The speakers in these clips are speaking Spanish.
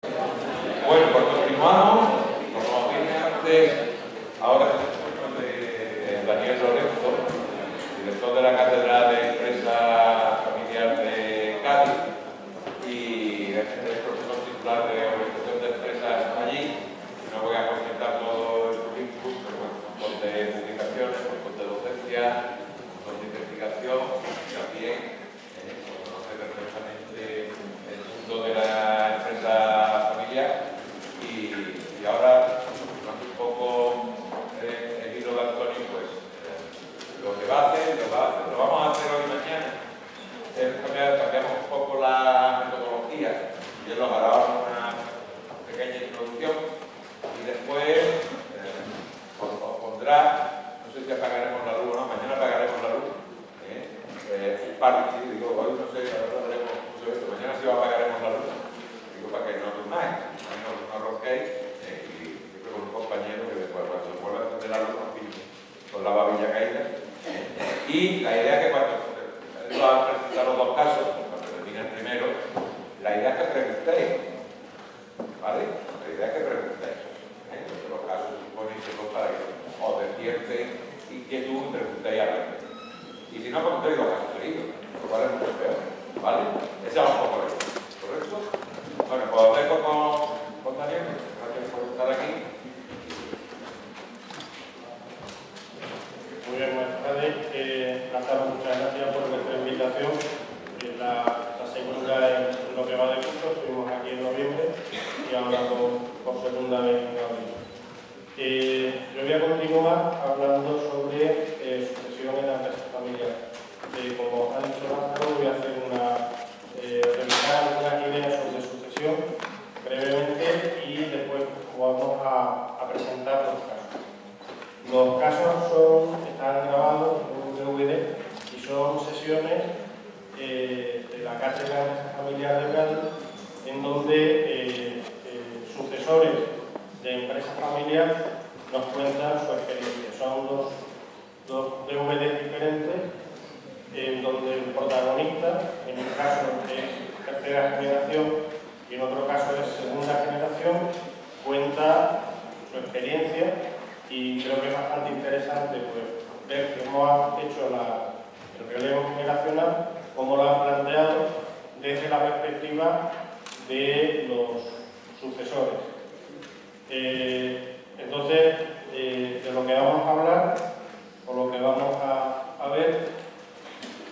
Bueno, pues continuamos. Como dije antes, ahora es de Daniel Lorenzo, director de la Cátedra de Empresa Familiar de Cádiz y es el profesor titular de Organización de Empresas allí. No voy a comentar todo el currículum, pero bueno, un montón de publicaciones, un montón de docencia, un montón de investigación, y también conoce perfectamente el mundo de la empresa familiar. Y ahora, un poco el hilo de Antonio, pues lo que va a hacer, lo vamos a hacer hoy y mañana. Cambiamos un poco la metodología y él nos hará una pequeña introducción y después os pondrá, no sé si apagaremos la luz o no, mañana apagaremos la luz. Digo, hoy no sé, ahora veremos mucho esto, mañana sí apagaremos la luz, digo para que no durmáis. No roquéis y con un compañero que después cuando se vuelva a encender la luz con la babilla caída. Y la idea es que cuando él va a presentar los dos casos, cuando termine el primero, la idea es que preguntéis, ¿vale? La idea es que preguntéis. Los casos suponen que son para que os despierten inquietud y preguntéis a la gente. Y si no, preguntéis los casos seguidos, lo cual es mucho peor, ¿vale? Ese es un poco el ¿correcto? Bueno, pues os dejo con Daniel, gracias por estar aquí. Muy bien, buenas tardes. Muchas gracias por vuestra invitación. La segunda en lo que va de curso, estuvimos aquí en noviembre y ahora por segunda vez en abril. Yo voy a continuar hablando sobre sucesión en la empresa familiar. Como ha dicho Lázaro, voy a hacer revisar algunas ideas sobre sucesión brevemente y después vamos a presentar los casos. Los casos están grabados en un DVD y son sesiones de la Cátedra de Empresa Familiar de Cádiz, en donde sucesores de empresas familiares nos cuentan su experiencia. Son dos DVDs diferentes, en donde el protagonista, en un caso es tercera generación y en otro caso es segunda generación, cuenta su experiencia. Y creo que es bastante interesante pues, ver cómo ha hecho el relevo generacional, cómo lo han planteado desde la perspectiva de los sucesores. Entonces, de lo que vamos a hablar, o lo que vamos a ver,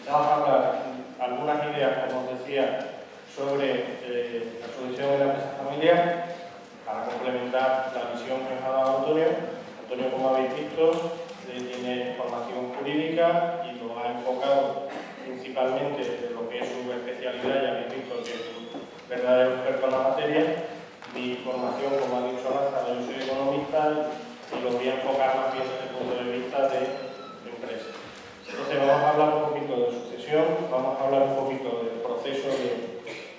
vamos a hablar algunas ideas, como os decía, sobre la sucesión en la empresa familiar, para complementar la visión que nos ha dado Antonio. Antonio, como habéis visto, tiene formación jurídica y lo ha enfocado principalmente en lo que es su especialidad. Ya habéis visto que es un verdadero experto en la materia. Mi formación, como ha dicho Lázaro, yo soy economista y lo voy a enfocar más bien desde el punto de vista de empresa. Entonces vamos a hablar un poquito de sucesión, vamos a hablar un poquito del proceso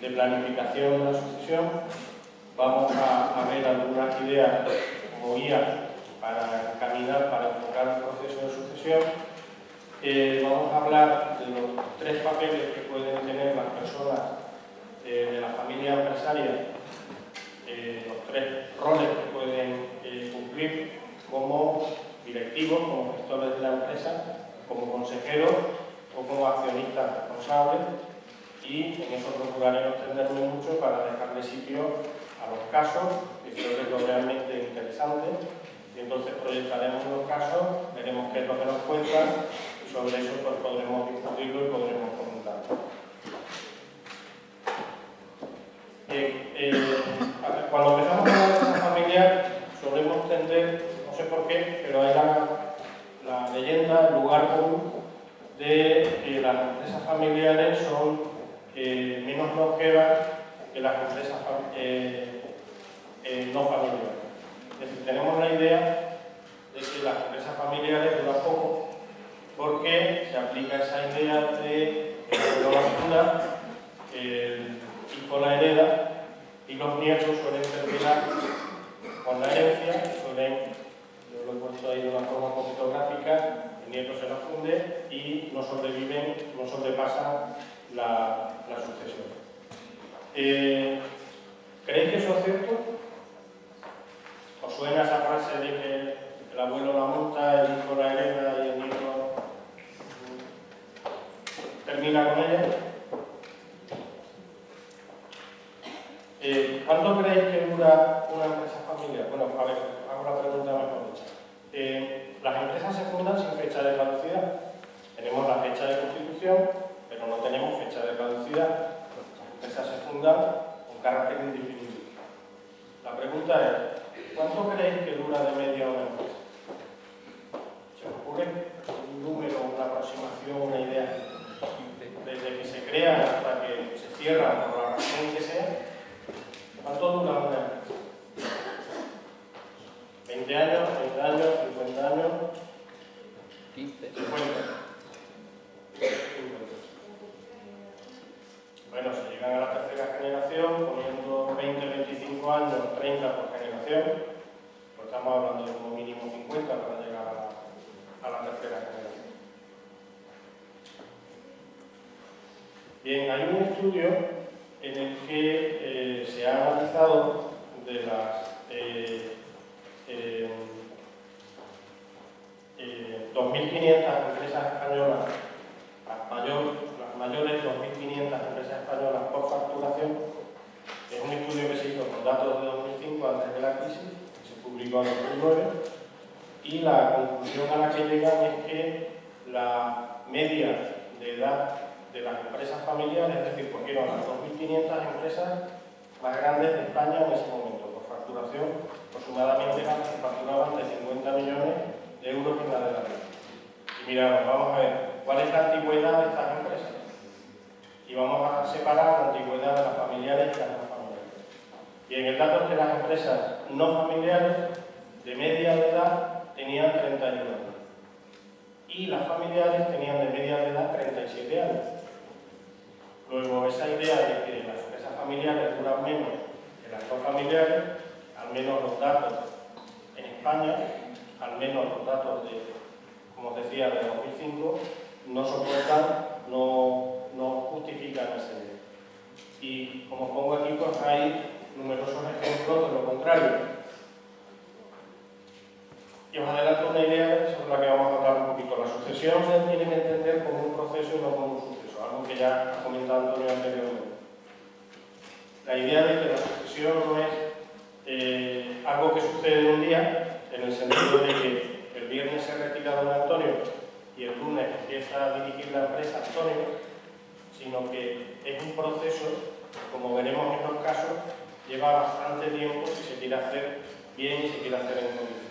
de planificación de la sucesión, vamos a ver algunas ideas como guía para caminar, para enfocar el proceso de sucesión. Vamos a hablar de los tres papeles que pueden tener las personas de la familia empresaria, los tres roles que pueden cumplir como directivos, como gestores de la empresa, como consejeros o como accionistas responsables, y en eso procuraré no extenderme mucho para dejarle sitio a los casos, que creo que es lo realmente interesante. Y entonces proyectaremos los casos, veremos qué es lo que nos cuentan y sobre eso pues, podremos discutirlo y podremos comentarlo. Cuando empezamos con la empresa familiar solemos tender, no sé por qué, pero hay la leyenda, el lugar común de que las empresas familiares son menos longevas que las empresas no familiares. Es decir, tenemos la idea de que las empresas familiares duran poco porque se aplica esa idea de que el abuelo la el hijo la hereda y los nietos suelen terminar con la herencia, yo lo he puesto ahí de una forma un poquito gráfica, el nieto se la funde y no sobreviven, no sobrepasan la sucesión. ¿Creéis que eso es cierto? ¿Os suena esa frase de que el abuelo la monta, el hijo la hereda y el nieto termina con ella? ¿Cuánto creéis que dura una empresa familiar? Bueno, a ver, hago la pregunta mejor hecha. Las empresas se fundan sin fecha de caducidad. Tenemos la fecha de constitución, pero no tenemos fecha de caducidad. Las empresas se fundan con carácter indefinido. La pregunta es, ¿cuánto creéis que dura de media una empresa? ¿Se os ocurre un número, una aproximación, una idea? Desde que se crean hasta que se cierran por la razón que sea, ¿cuánto dura una empresa? 20 años, 30 años, 50 años, 15. 50. Bueno, se llegan a la tercera generación, poniendo 20, 25 años, 30 por generación, pues estamos hablando de como mínimo 50 para llegar a la tercera generación. Bien, hay un estudio en el que se ha analizado de las 2.500 empresas españolas, las mayores 2.500 empresas españolas por facturación. Es un estudio que se hizo con datos de 2005, antes de la crisis, que se publicó en 2009, y la conclusión a la que llegan es que la media de edad de las empresas familiares, es decir, porque eran las 2.500 empresas más grandes de España en ese momento, por facturación, aproximadamente eran que facturaban de 50 millones de euros en adelante. Y mirad, vamos a ver, ¿cuál es la antigüedad de estas empresas? Y vamos a separar la antigüedad de las familiares y las no familiares. Y en el dato de las empresas no familiares, de media de edad, tenían 31 años. Y las familiares tenían de media de edad 37 años. Luego, esa idea de que las empresas familiares duran menos que las no familiares, al menos los datos en España, al menos los datos de, como os decía, de 2005, no soportan, no justifican esa idea. Y como os pongo aquí, pues hay numerosos ejemplos de lo contrario. Y os adelanto una idea sobre la que vamos a hablar un poquito. La sucesión se tiene que entender como un proceso y no como un suceso, algo que ya ha comentado Antonio anteriormente. La idea de que la sucesión no es algo que sucede en un día, en el sentido de que el viernes se retira don Antonio y el lunes empieza a dirigir la empresa Antonio, sino que es un proceso, como veremos en los casos, lleva bastante tiempo si se quiere hacer bien y se quiere hacer en condiciones.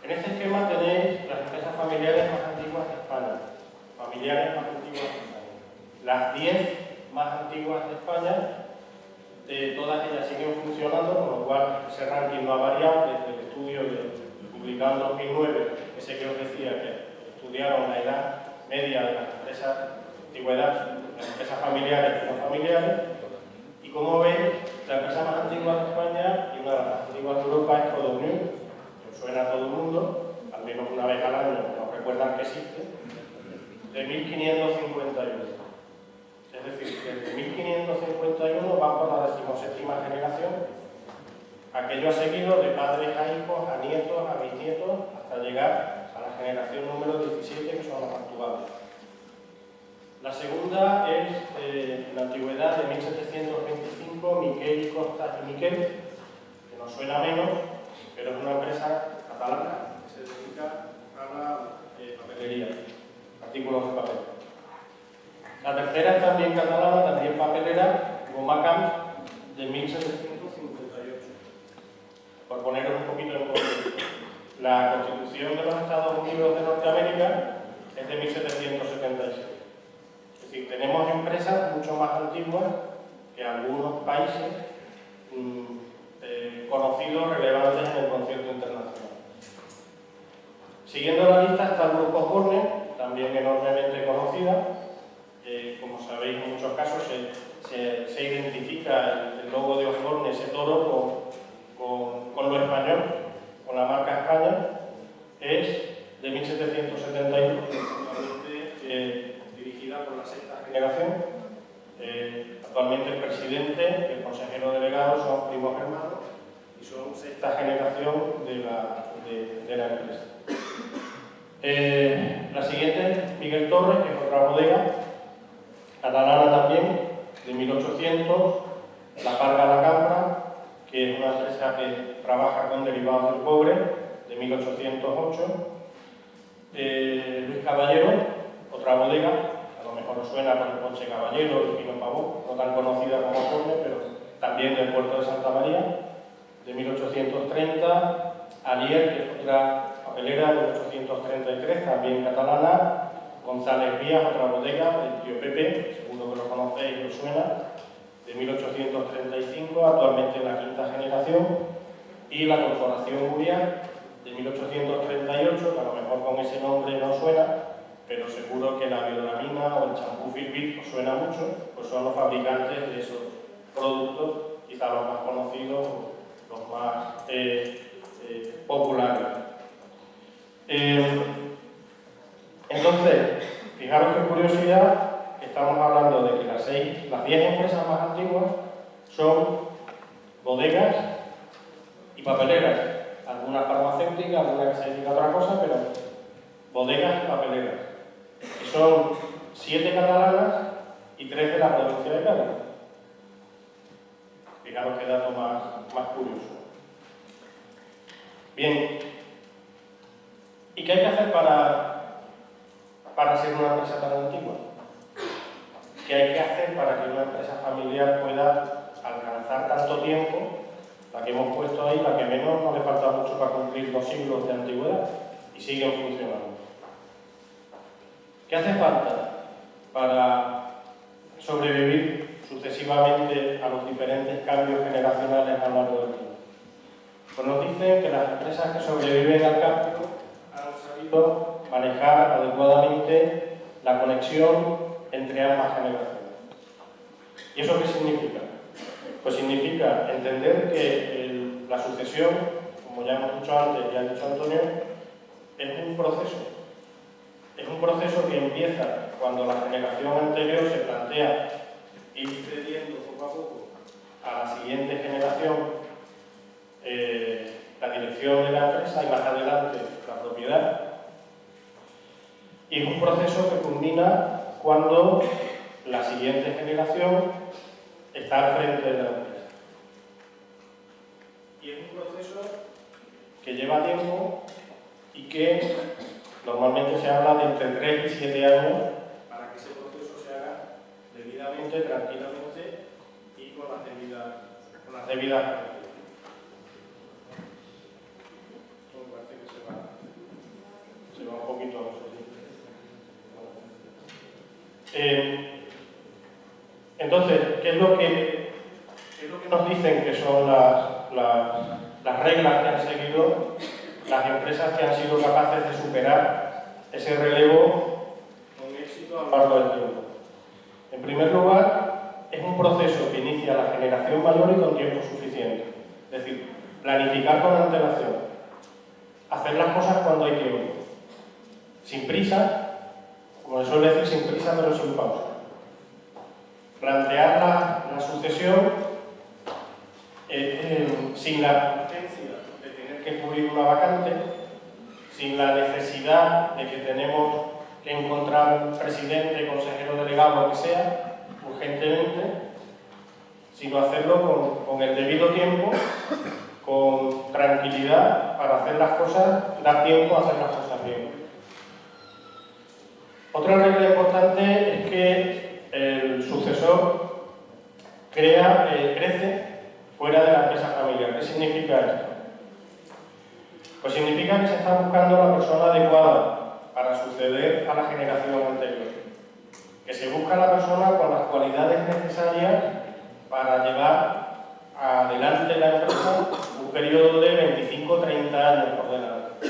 En este esquema tenéis las empresas familiares más antiguas de España, familiares más antiguas de España. Las 10 más antiguas de España, todas ellas siguen funcionando, con lo cual ese ranking no ha variado desde el estudio publicado en 2009, ese que os decía que estudiaron la edad media de las empresas antigüedad, las empresas familiares y no familiares. Y como veis, la empresa más antigua de España y una de las más antiguas de Europa es Codogniu. Suena a todo el mundo, al menos una vez al año nos recuerdan que existe, de 1551. Es decir, desde 1551 van por la 17ª generación. Aquello ha seguido de padres a hijos, a nietos, a bisnietos, hasta llegar a la generación número 17, que son los actuales. La segunda es, en la antigüedad, de 1725, Miquel y Costas y Miquel, que nos suena menos, pero es una empresa catalana que se dedica a la papelería, artículos de papel. La tercera es también catalana, también papelera, Gomacams, de 1758. Por poneros un poquito en contexto. La Constitución de los Estados Unidos de Norteamérica es de 1777. Es decir, tenemos empresas mucho más antiguas que algunos países conocidos, relevantes en el concierto internacional. Siguiendo la lista está el Grupo Osborne, también enormemente conocida. Como sabéis, en muchos casos se identifica el logo de Osborne, ese toro, con lo español, con la marca España. Es de 1771, dirigida por la sexta generación. Actualmente el presidente, el primos hermanos y son sexta generación de la empresa. La siguiente, Miguel Torres, que es otra bodega, catalana también, de 1800, La Farga La Cambra, que es una empresa que trabaja con derivados del cobre, de 1808. Luis Caballero, otra bodega, a lo mejor os suena por el Ponche Caballero, el Fino Pavón, no tan conocida como Torres, pero también del puerto de Santa María, de 1830. Alier, que es otra papelera, de 1833, también catalana. González Vías, otra bodega, del tío Pepe, seguro que lo conocéis y os suena, de 1835, actualmente en la quinta generación. Y la Corporación Muriel, de 1838, que a lo mejor con ese nombre no suena, pero seguro que la biolamina o el champú Filbit os suena mucho, pues son los fabricantes de esos productos, quizá los más conocidos, los más populares. Entonces, fijaros qué curiosidad, estamos hablando de que las 10 empresas más antiguas son bodegas y papeleras, algunas farmacéuticas, algunas que se dedican a otra cosa, pero bodegas y papeleras. Y son 7 catalanas y 3 de la provincia de Cádiz. Fijaros qué dato más curioso. Bien, ¿y qué hay que hacer para ser una empresa tan antigua? ¿Qué hay que hacer para que una empresa familiar pueda alcanzar tanto tiempo? La que hemos puesto ahí, la que menos, no le falta mucho para cumplir 2 siglos de antigüedad y siguen funcionando. ¿Qué hace falta para sobrevivir sucesivamente a los diferentes cambios generacionales a lo largo del tiempo? Pues nos dicen que las empresas que sobreviven al cambio han sabido manejar adecuadamente la conexión entre ambas generaciones. ¿Y eso qué significa? Pues significa entender que la sucesión, como ya hemos dicho antes y ha dicho Antonio, es un proceso. Es un proceso que empieza cuando la generación anterior se plantea ir cediendo poco a poco a la siguiente generación la dirección de la empresa y más adelante la propiedad. Y es un proceso que culmina cuando la siguiente generación está al frente de la empresa. Y es un proceso que lleva tiempo y que normalmente se habla de entre 3 y 7 años para que ese proceso se haga debidamente, tranquilamente y con las debidas se va un poquito a entonces, ¿qué es lo que nos dicen que son las reglas que han seguido las empresas que han sido capaces de superar ese relevo con éxito a lo largo del tiempo? En primer lugar, es un proceso que inicia la generación mayor y con tiempo suficiente. Es decir, planificar con antelación, hacer las cosas cuando hay tiempo, sin prisa, como se suele decir, sin prisa pero sin pausa. Plantear la sucesión sin la urgencia de tener que cubrir una vacante, sin la necesidad de que tenemos que encontrar un presidente, consejero delegado, lo que sea, urgentemente, sino hacerlo con el debido tiempo, con tranquilidad, para hacer las cosas, dar tiempo a hacer las cosas bien. Otra regla importante es que el sucesor crece fuera de la empresa familiar. ¿Qué significa esto? Pues significa que se está buscando la persona adecuada para suceder a la generación anterior. Que se busca la persona con las cualidades necesarias para llevar adelante la empresa un periodo de 25 o 30 años por delante.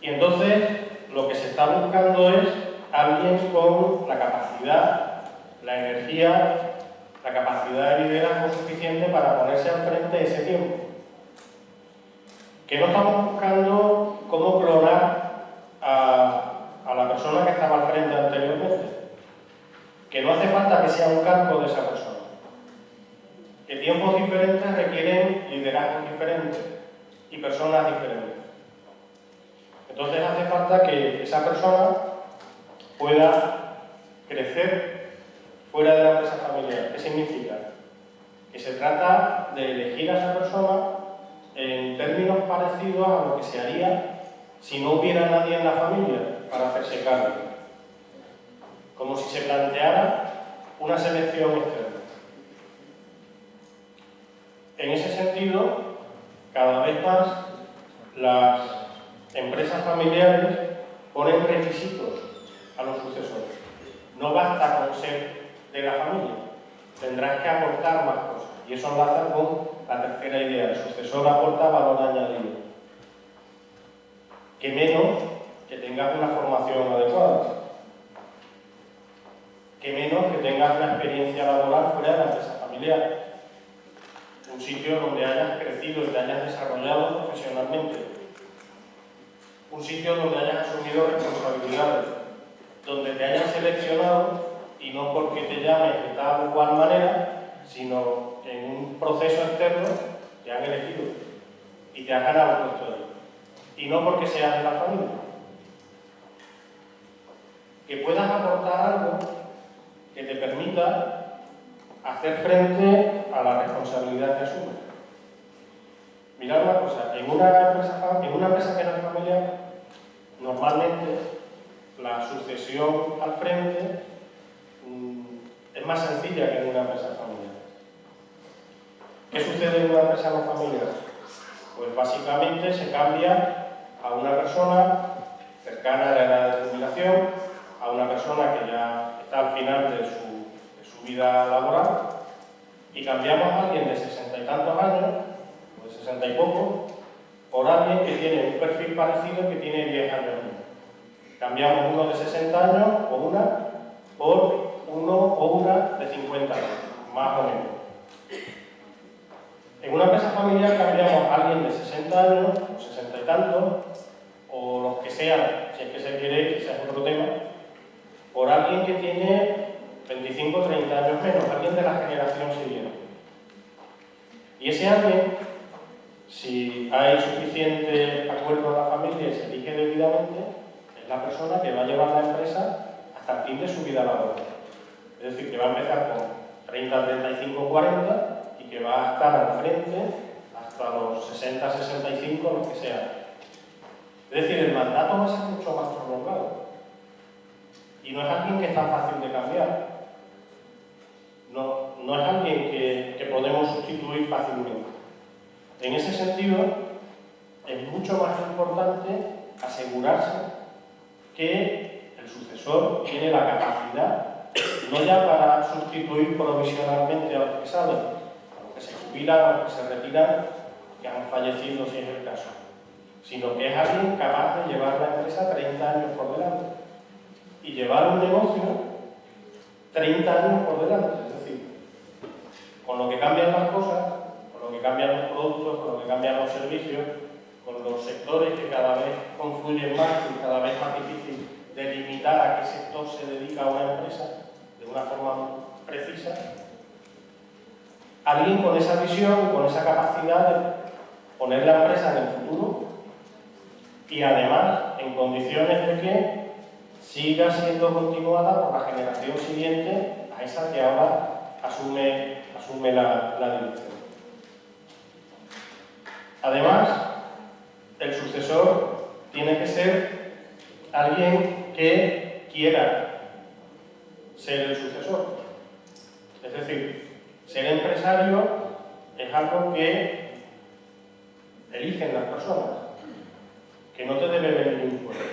Y entonces lo que se está buscando es alguien con la capacidad, la energía, la capacidad de liderazgo suficiente para ponerse al frente de ese tiempo. Que no estamos buscando cómo clonar a la persona que estaba al frente anteriormente. Que no hace falta que sea un cargo de esa persona. Que tiempo tiempos diferentes requieren liderazgos diferentes y personas diferentes. Entonces hace falta que esa persona pueda crecer fuera de la empresa familiar. ¿Qué significa? Que se trata de elegir a esa persona en términos parecidos a lo que se haría si no hubiera nadie en la familia para hacerse cargo. Como si se planteara una selección externa. En ese sentido, cada vez más las empresas familiares ponen requisitos a los sucesores. No basta con ser de la familia, tendrás que aportar más cosas. Y eso enlaza con la tercera idea, el sucesor aporta valor añadido. Que menos que tengas una formación adecuada. Que menos que tengas una experiencia laboral fuera de la empresa familiar. Un sitio donde hayas crecido y te hayas desarrollado profesionalmente. Un sitio donde hayas asumido responsabilidades. Donde te hayan seleccionado y no porque te llames de tal o cual manera, sino en un proceso externo te han elegido y te has ganado el puesto ahí. Y no porque seas de la familia. Que puedas aportar algo que te permita hacer frente a la responsabilidad que asumes. Mirad una cosa, en una empresa que no es familiar, normalmente la sucesión al frente es más sencilla que en una empresa familiar. ¿Qué sucede en una empresa no familiar? Pues básicamente se cambia a una persona cercana a la edad de jubilación, a una persona que ya está al final de su vida laboral, y cambiamos a alguien de 60 y tantos años, o de 60 y poco, por alguien que tiene un perfil parecido que tiene 10 años menos. Cambiamos uno de 60 años o una por uno o una de 50 años, más o menos. En una empresa familiar cambiamos a alguien de 60 años, o 60 y tantos, o los que sean, si es que se quiere, quizás es otro tema, por alguien que tiene 25 o 30 años menos, alguien de la generación siguiente. Y ese alguien, si hay suficiente acuerdo en la familia y se elige debidamente, es la persona que va a llevar la empresa hasta el fin de su vida laboral. Es decir, que va a empezar con 30, 35, 40 y que va a estar al frente hasta los 60, 65, los que sean. Es decir, el mandato va a ser mucho más prolongado. Y no es alguien que es tan fácil de cambiar. No es alguien que podemos sustituir fácilmente. En ese sentido, es mucho más importante asegurarse que el sucesor tiene la capacidad, no ya para sustituir provisionalmente a los que salen, a los que se jubilan, a los que se retiran, que han fallecido si es el caso, sino que es alguien capaz de llevar la empresa 30 años por delante y llevar un negocio 30 años por delante. Es decir, con lo que cambian las cosas, con lo que cambian los productos, con lo que cambian los servicios, con los sectores que cada vez confluyen más y cada vez más difícil delimitar a qué sector se dedica a una empresa de una forma precisa, alguien con esa visión, con esa capacidad de poner la empresa en el futuro y además en condiciones de que siga siendo continuada por la generación siguiente a esa que ahora asume la dirección. Además, el sucesor tiene que ser alguien que quiera ser el sucesor. Es decir, ser empresario es algo que eligen las personas, que no te debe venir impuesto.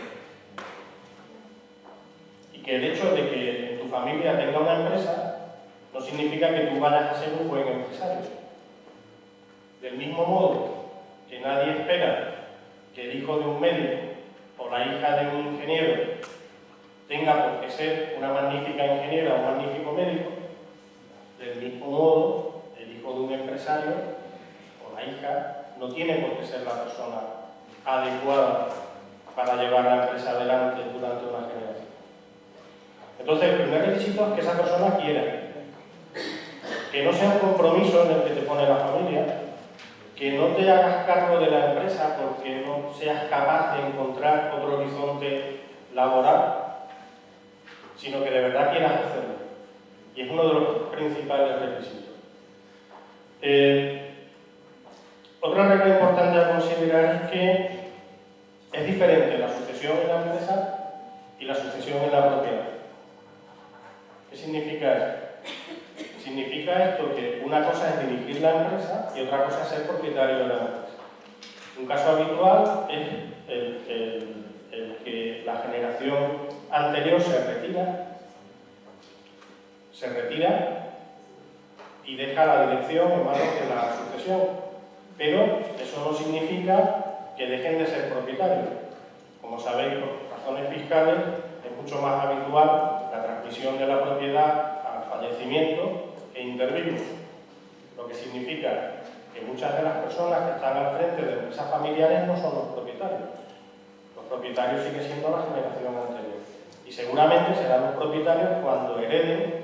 Y que el hecho de que en tu familia tenga una empresa no significa que tú vayas a ser un buen empresario. Del mismo modo que nadie espera que el hijo de un médico o la hija de un ingeniero tenga por qué ser una magnífica ingeniera o un magnífico médico, del mismo modo el hijo de un empresario o la hija no tiene por qué ser la persona adecuada para llevar la empresa adelante durante una generación. Entonces, el primer requisito es que esa persona quiera que no sea un compromiso en el que te pone la familia, que no te hagas cargo de la empresa porque no seas capaz de encontrar otro horizonte laboral, sino que de verdad quieras hacerlo. Y es uno de los principales requisitos. Otra regla importante a considerar es que es diferente la sucesión en la empresa y la sucesión en la propiedad. ¿Qué significa esto? Significa esto que una cosa es dirigir la empresa y otra cosa es ser propietario de la empresa. Un caso habitual es el que la generación anterior se retira y deja la dirección en manos de la sucesión. Pero eso no significa que dejen de ser propietarios. Como sabéis, por razones fiscales, es mucho más habitual la transmisión de la propiedad al fallecimiento que intervimos, lo que significa que muchas de las personas que están al frente de empresas familiares no son los propietarios. Los propietarios siguen siendo la generación anterior. Y seguramente serán los propietarios cuando hereden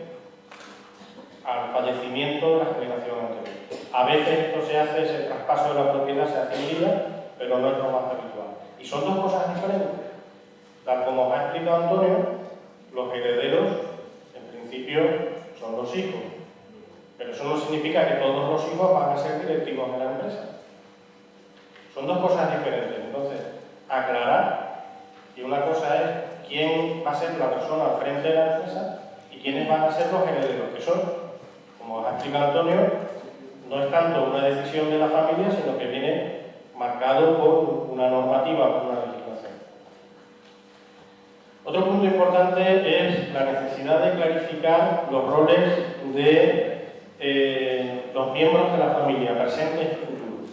al fallecimiento de la generación anterior. A veces esto se hace, ese traspaso de la propiedad se hace en vida, pero no es lo más habitual. Y son dos cosas diferentes. Tal como os ha explicado Antonio, los herederos, en principio, son los hijos. Pero eso no significa que todos los hijos van a ser directivos de la empresa. Son dos cosas diferentes. Entonces, aclarar que una cosa es quién va a ser la persona al frente de la empresa y quiénes van a ser los herederos, que son, como os ha explicado Antonio, no es tanto una decisión de la familia, sino que viene marcado por una normativa, por una legislación. Otro punto importante es la necesidad de clarificar los roles de los miembros de la familia, presentes y futuros.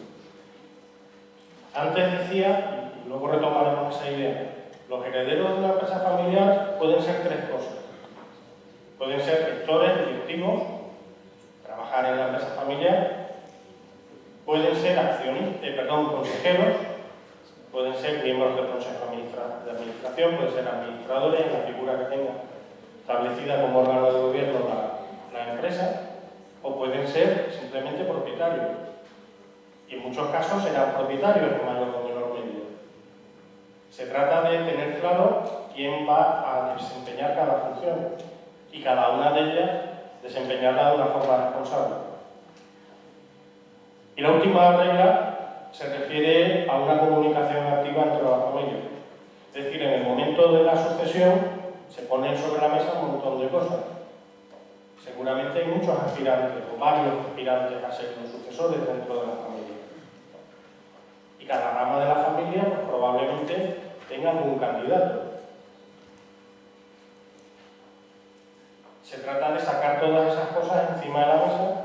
Antes decía, y luego retomaremos esa idea, los herederos de una empresa familiar pueden ser tres cosas. Pueden ser gestores, directivos, trabajar en la empresa familiar, pueden ser consejeros, pueden ser miembros del consejo de administración, pueden ser administradores en la figura que tenga establecida como órgano de gobierno la empresa, o pueden ser simplemente propietarios. Y en muchos casos serán propietarios en mayor o menor medida. Se trata de tener claro quién va a desempeñar cada función y cada una de ellas desempeñarla de una forma responsable. Y la última regla se refiere a una comunicación activa entre la familia. Es decir, en el momento de la sucesión se ponen sobre la mesa un montón de cosas. Seguramente hay muchos aspirantes o varios aspirantes a ser los sucesores dentro de la familia. Y cada rama de la familia pues, probablemente tenga algún candidato. Se trata de sacar todas esas cosas encima de la mesa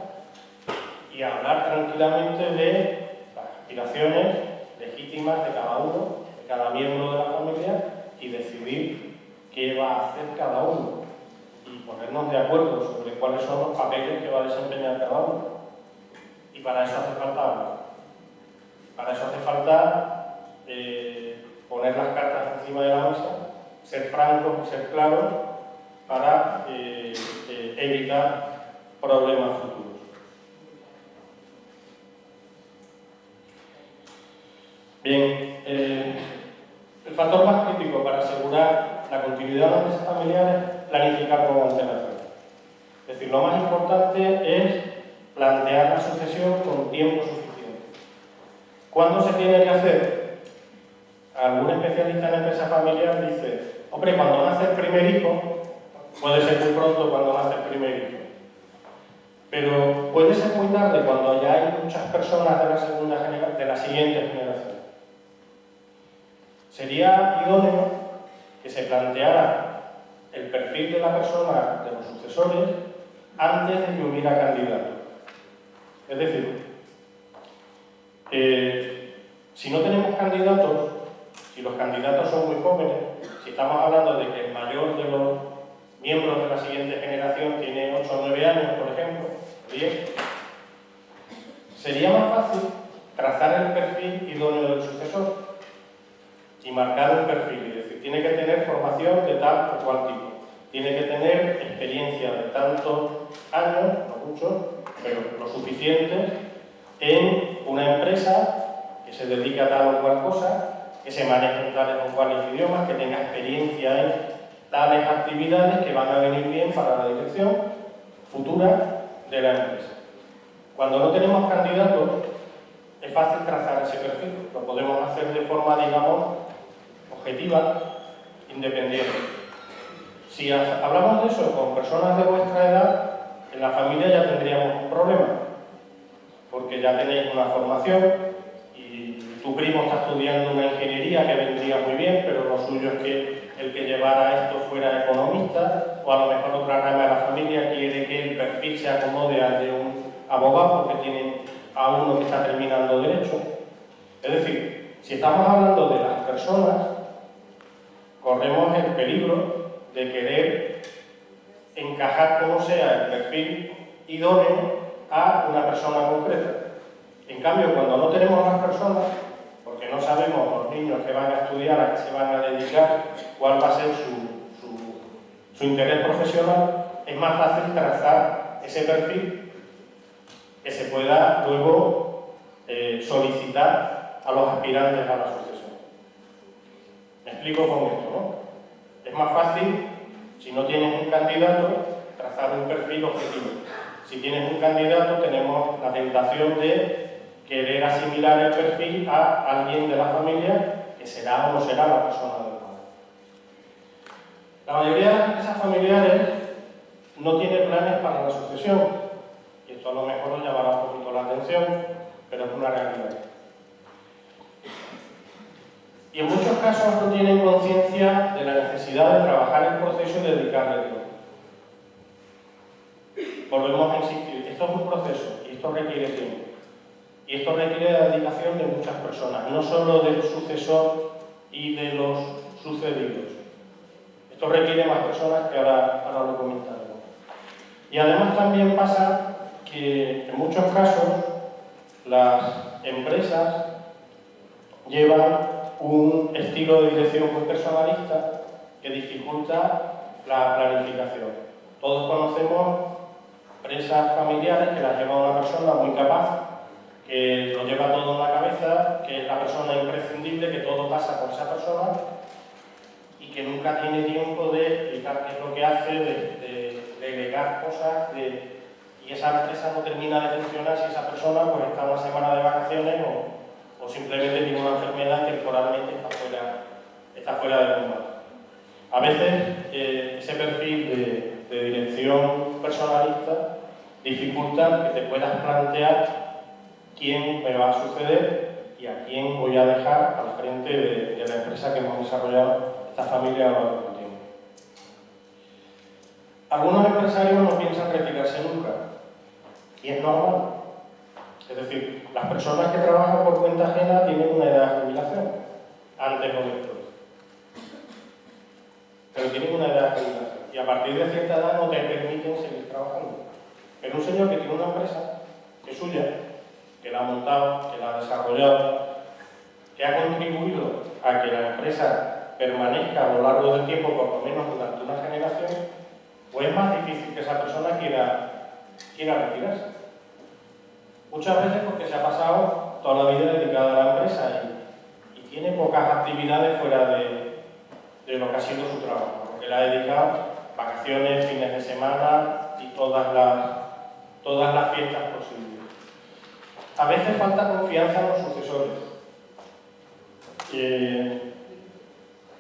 y hablar tranquilamente de las aspiraciones legítimas de cada uno, de cada miembro de la familia y decidir qué va a hacer cada uno y ponernos de acuerdo sobre cuáles son los papeles que va a desempeñar cada uno. Y para eso hace falta hablar. Para eso hace falta poner las cartas encima de la mesa, ser francos y ser claros para evitar problemas futuros. Bien, el factor más crítico para asegurar la continuidad de las empresas familiares es planificar con antelación. Es decir, lo más importante es plantear la sucesión con tiempo suficiente. ¿Cuándo se tiene que hacer? Algún especialista en empresa familiar dice, hombre, cuando nace el primer hijo, puede ser muy pronto cuando nace el primer hijo, pero puede ser muy tarde cuando ya hay muchas personas de la siguiente generación. Sería idóneo que se planteara el perfil de la persona, de los sucesores, antes de que hubiera candidato. Es decir, si no tenemos candidatos, si los candidatos son muy jóvenes, si estamos hablando de que el mayor de los miembros de la siguiente generación tiene 8 o 9 años, por ejemplo, 10, sería más fácil trazar el perfil idóneo del sucesor y marcar un perfil, es decir, tiene que tener formación de tal o cual tipo, tiene que tener experiencia de tantos años, no muchos, pero lo suficiente en una empresa que se dedica a tal o cual cosa, que se maneje en tales o cuales idiomas, que tenga experiencia en tales actividades que van a venir bien para la dirección futura de la empresa. Cuando no tenemos candidatos, es fácil trazar ese perfil. Lo podemos hacer de forma, digamos, objetiva, independiente. Si hablamos de eso con personas de vuestra edad, en la familia ya tendríamos un problema, porque ya tenéis una formación y tu primo está estudiando una ingeniería que vendría muy bien, pero lo suyo es que el que llevara esto fuera economista, o a lo mejor otra rama de la familia quiere que el perfil se acomode al de un abogado porque tiene a uno que está terminando derecho. Es decir, si estamos hablando de las personas, corremos el peligro de querer encajar como sea el perfil idóneo a una persona concreta. En cambio, cuando no tenemos las personas, porque no sabemos los niños que van a estudiar, a qué se van a dedicar, cuál va a ser su interés profesional, es más fácil trazar ese perfil que se pueda luego solicitar a los aspirantes a la sucesión. Me explico con esto, ¿no? Es más fácil, si no tienes un candidato, trazar un perfil objetivo. Si tienes un candidato, tenemos la tentación de querer asimilar el perfil a alguien de la familia que será o no será la persona adecuada. La mayoría de las empresas familiares no tiene planes para la sucesión, y esto a lo mejor os llamará un poquito la atención, pero es una realidad. Y en muchos casos no tienen conciencia de la necesidad de trabajar el proceso y dedicarle tiempo. Volvemos a insistir, esto es un proceso y esto requiere tiempo. Y esto requiere la dedicación de muchas personas, no solo del sucesor y de los sucedidos. Esto requiere más personas que ahora lo comentaremos. Y además también pasa que en muchos casos las empresas llevan un estilo de dirección muy personalista que dificulta la planificación. Todos conocemos empresas familiares que las lleva una persona muy capaz, que lo lleva todo en la cabeza, que es la persona imprescindible, que todo pasa por esa persona y que nunca tiene tiempo de explicar qué es lo que hace, de delegar cosas, y esa empresa no termina de funcionar si esa persona pues, está una semana de vacaciones o simplemente tiene una enfermedad y temporalmente está fuera de combate. A veces ese perfil de dirección personalista dificulta que te puedas plantear quién me va a suceder y a quién voy a dejar al frente de la empresa que hemos desarrollado esta familia a lo largo del tiempo. Algunos empresarios no piensan retirarse nunca y es normal. Es decir, las personas que trabajan por cuenta ajena tienen una edad de jubilación, antes o después. Pero tienen una edad de jubilación y a partir de cierta edad no te permiten seguir trabajando. Pero un señor que tiene una empresa, que es suya, que la ha montado, que la ha desarrollado, que ha contribuido a que la empresa permanezca a lo largo del tiempo, por lo menos durante una generación, pues es más difícil que esa persona quiera retirarse. Muchas veces porque se ha pasado toda la vida dedicada a la empresa y tiene pocas actividades fuera de lo que ha sido su trabajo, porque le ha dedicado vacaciones, fines de semana y todas las fiestas posibles. A veces falta confianza en los sucesores.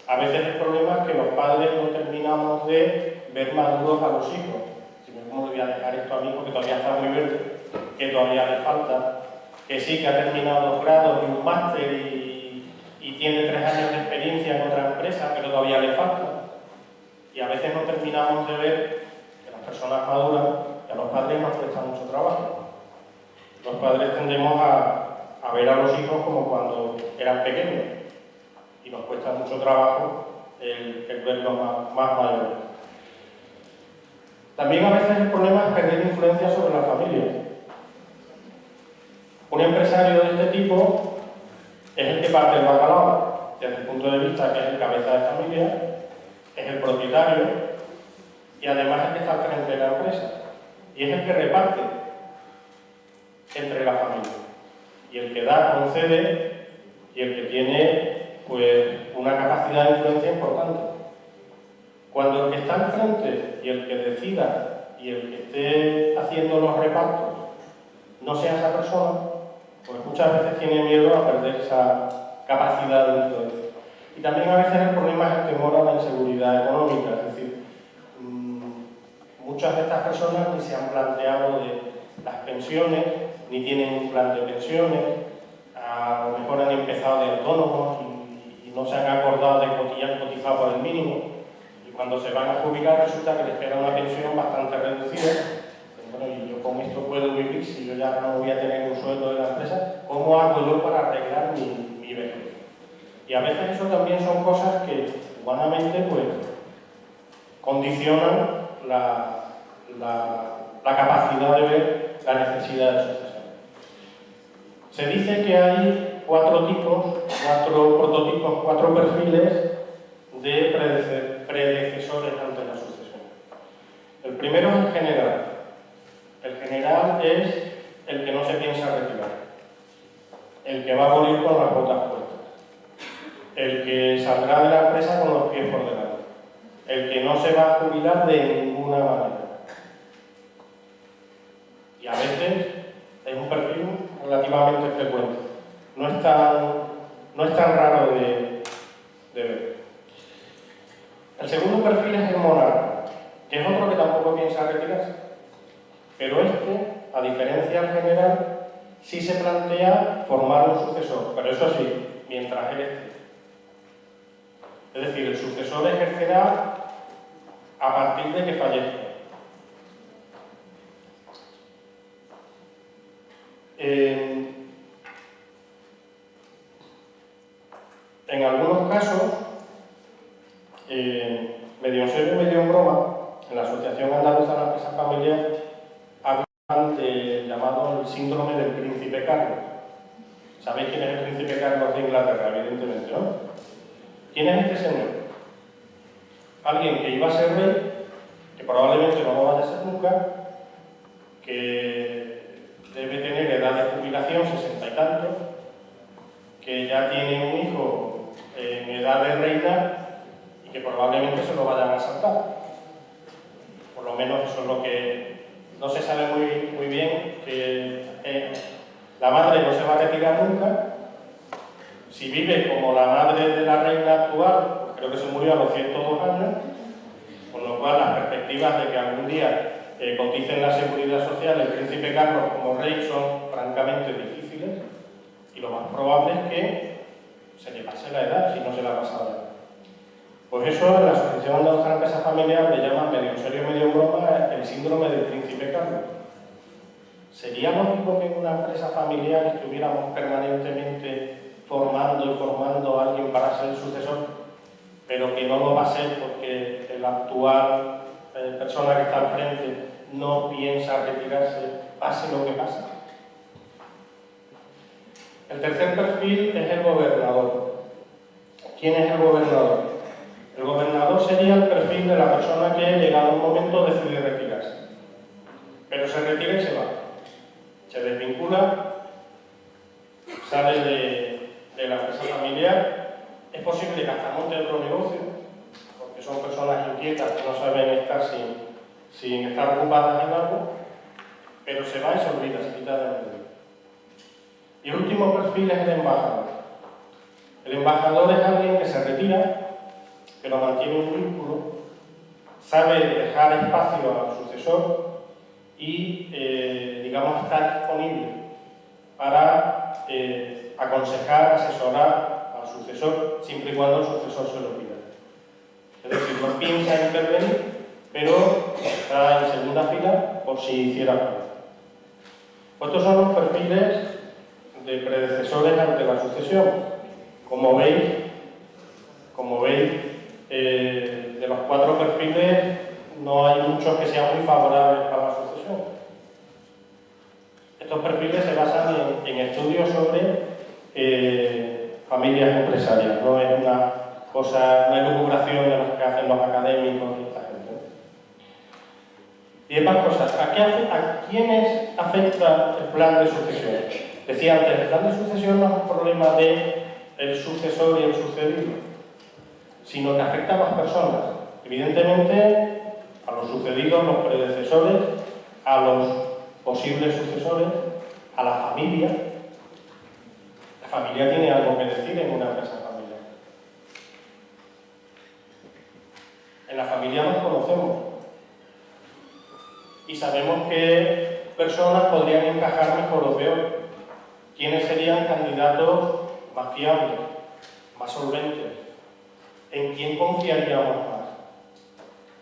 A veces el problema es que los padres no terminamos de ver maduros a los hijos. ¿Cómo le voy a dejar esto a mi hijo que todavía está muy verde, que todavía le falta, que sí que ha terminado 2 grados y un máster y tiene 3 años de experiencia en otra empresa, pero todavía le falta? Y a veces no terminamos de ver que las personas maduran y a los padres nos cuesta mucho trabajo. Los padres tendemos a ver a los hijos como cuando eran pequeños y nos cuesta mucho trabajo el verlos más mayores. También a veces el problema es perder influencia sobre la familia. Un empresario de este tipo es el que parte el bacalao, desde el punto de vista que es el cabeza de familia, es el propietario y además es el que está al frente de la empresa y es el que reparte entre la familia. Y el que da concede y el que tiene pues una capacidad de influencia importante. Cuando el que está al frente y el que decida y el que esté haciendo los repartos no sea esa persona, pues muchas veces tiene miedo a perder esa capacidad de influencia. Y también a veces el problema es el temor a la inseguridad económica, es decir, muchas de estas personas ni se han planteado de las pensiones, ni tienen un plan de pensiones, a lo mejor han empezado de autónomos y no se han acordado de cotizar por el mínimo, y cuando se van a jubilar resulta que les espera una pensión bastante reducida. Bueno, y yo con esto puedo vivir, si yo ya no voy a tener un sueldo de la empresa, ¿cómo hago yo para arreglar mi vejez? Y a veces eso también son cosas que humanamente pues condicionan la capacidad de ver la necesidad de sucesión. Se dice que hay 4 tipos, 4 prototipos, 4 perfiles de predecesores ante la sucesión. El primero es el general. El general es el que no se piensa retirar, el que va a morir con las botas puestas, el que saldrá de la empresa con los pies por delante, el que no se va a jubilar de ninguna manera. Y a veces es un perfil relativamente frecuente, no es tan raro de ver. El segundo perfil es el monarca, que es otro que tampoco piensa retirarse. Pero a diferencia del general, sí se plantea formar un sucesor, pero eso sí, mientras él esté. Es decir, el sucesor ejercerá a partir de que fallezca. En algunos casos, medio en serio y medio en broma, en la Asociación Andaluza de la Empresa Familiar hablan del llamado el síndrome del príncipe Carlos. ¿Sabéis quién es el príncipe Carlos de Inglaterra? Evidentemente, ¿no? ¿Quién es este señor? Alguien que iba a ser rey, que probablemente no lo vaya a ser nunca, que debe tener edad de jubilación, 60 y tanto, que ya tiene un hijo en edad de reina y que probablemente se lo vayan a saltar. Por lo menos eso es lo que no se sabe muy bien, que la madre no se va a retirar nunca. Si vive como la madre de la reina actual, pues creo que se murió a los 102 años, con lo cual las perspectivas de que algún día coticen la seguridad social el príncipe Carlos como rey son francamente difíciles, y lo más probable es que se le pase la edad, si no se la ha pasado ya. Pues eso en la Asociación Andaluza de la Empresa Familiar le llaman, medio en serio medio en broma, el síndrome del príncipe Carlos. ¿Sería lógico que en una empresa familiar estuviéramos permanentemente formando y formando a alguien para ser el sucesor, pero que no lo va a ser porque la actual persona que está al frente no piensa retirarse, pase lo que pase? El tercer perfil es el gobernador. ¿Quién es el gobernador? El gobernador sería el perfil de la persona que, llegado un momento, decide retirarse. Pero se retira y se va. Se desvincula, sale de la empresa familiar. Es posible que hasta monte otro negocio, porque son personas inquietas que no saben estar sin estar ocupadas en algo, pero se va y se olvida, se quita de medio. Y el último perfil es el embajador. El embajador es alguien que se retira, pero mantiene un vínculo, sabe dejar espacio al sucesor y, digamos, está disponible para aconsejar, asesorar al sucesor, siempre y cuando el sucesor se lo pida. Es decir, no piensa intervenir, pero está en segunda fila por si hiciera falta. Pues estos son los perfiles de predecesores ante la sucesión. Como veis, de los 4 perfiles no hay muchos que sean muy favorables para la sucesión. Estos perfiles se basan en estudios sobre familias empresarias, no es una elucubración de las que hacen los académicos y esta gente. Y demás cosas. ¿A quiénes afecta el plan de sucesión? Decía antes, el plan de sucesión no es un problema de el sucesor y el sucedido, sino que afecta a más personas. Evidentemente, a los sucedidos, los predecesores, a los posibles sucesores, a la familia. La familia tiene algo que decir en una empresa familiar. En la familia nos conocemos y sabemos qué personas podrían encajar mejor o peor, quiénes serían candidatos más fiables, más solventes, en quién confiaríamos más.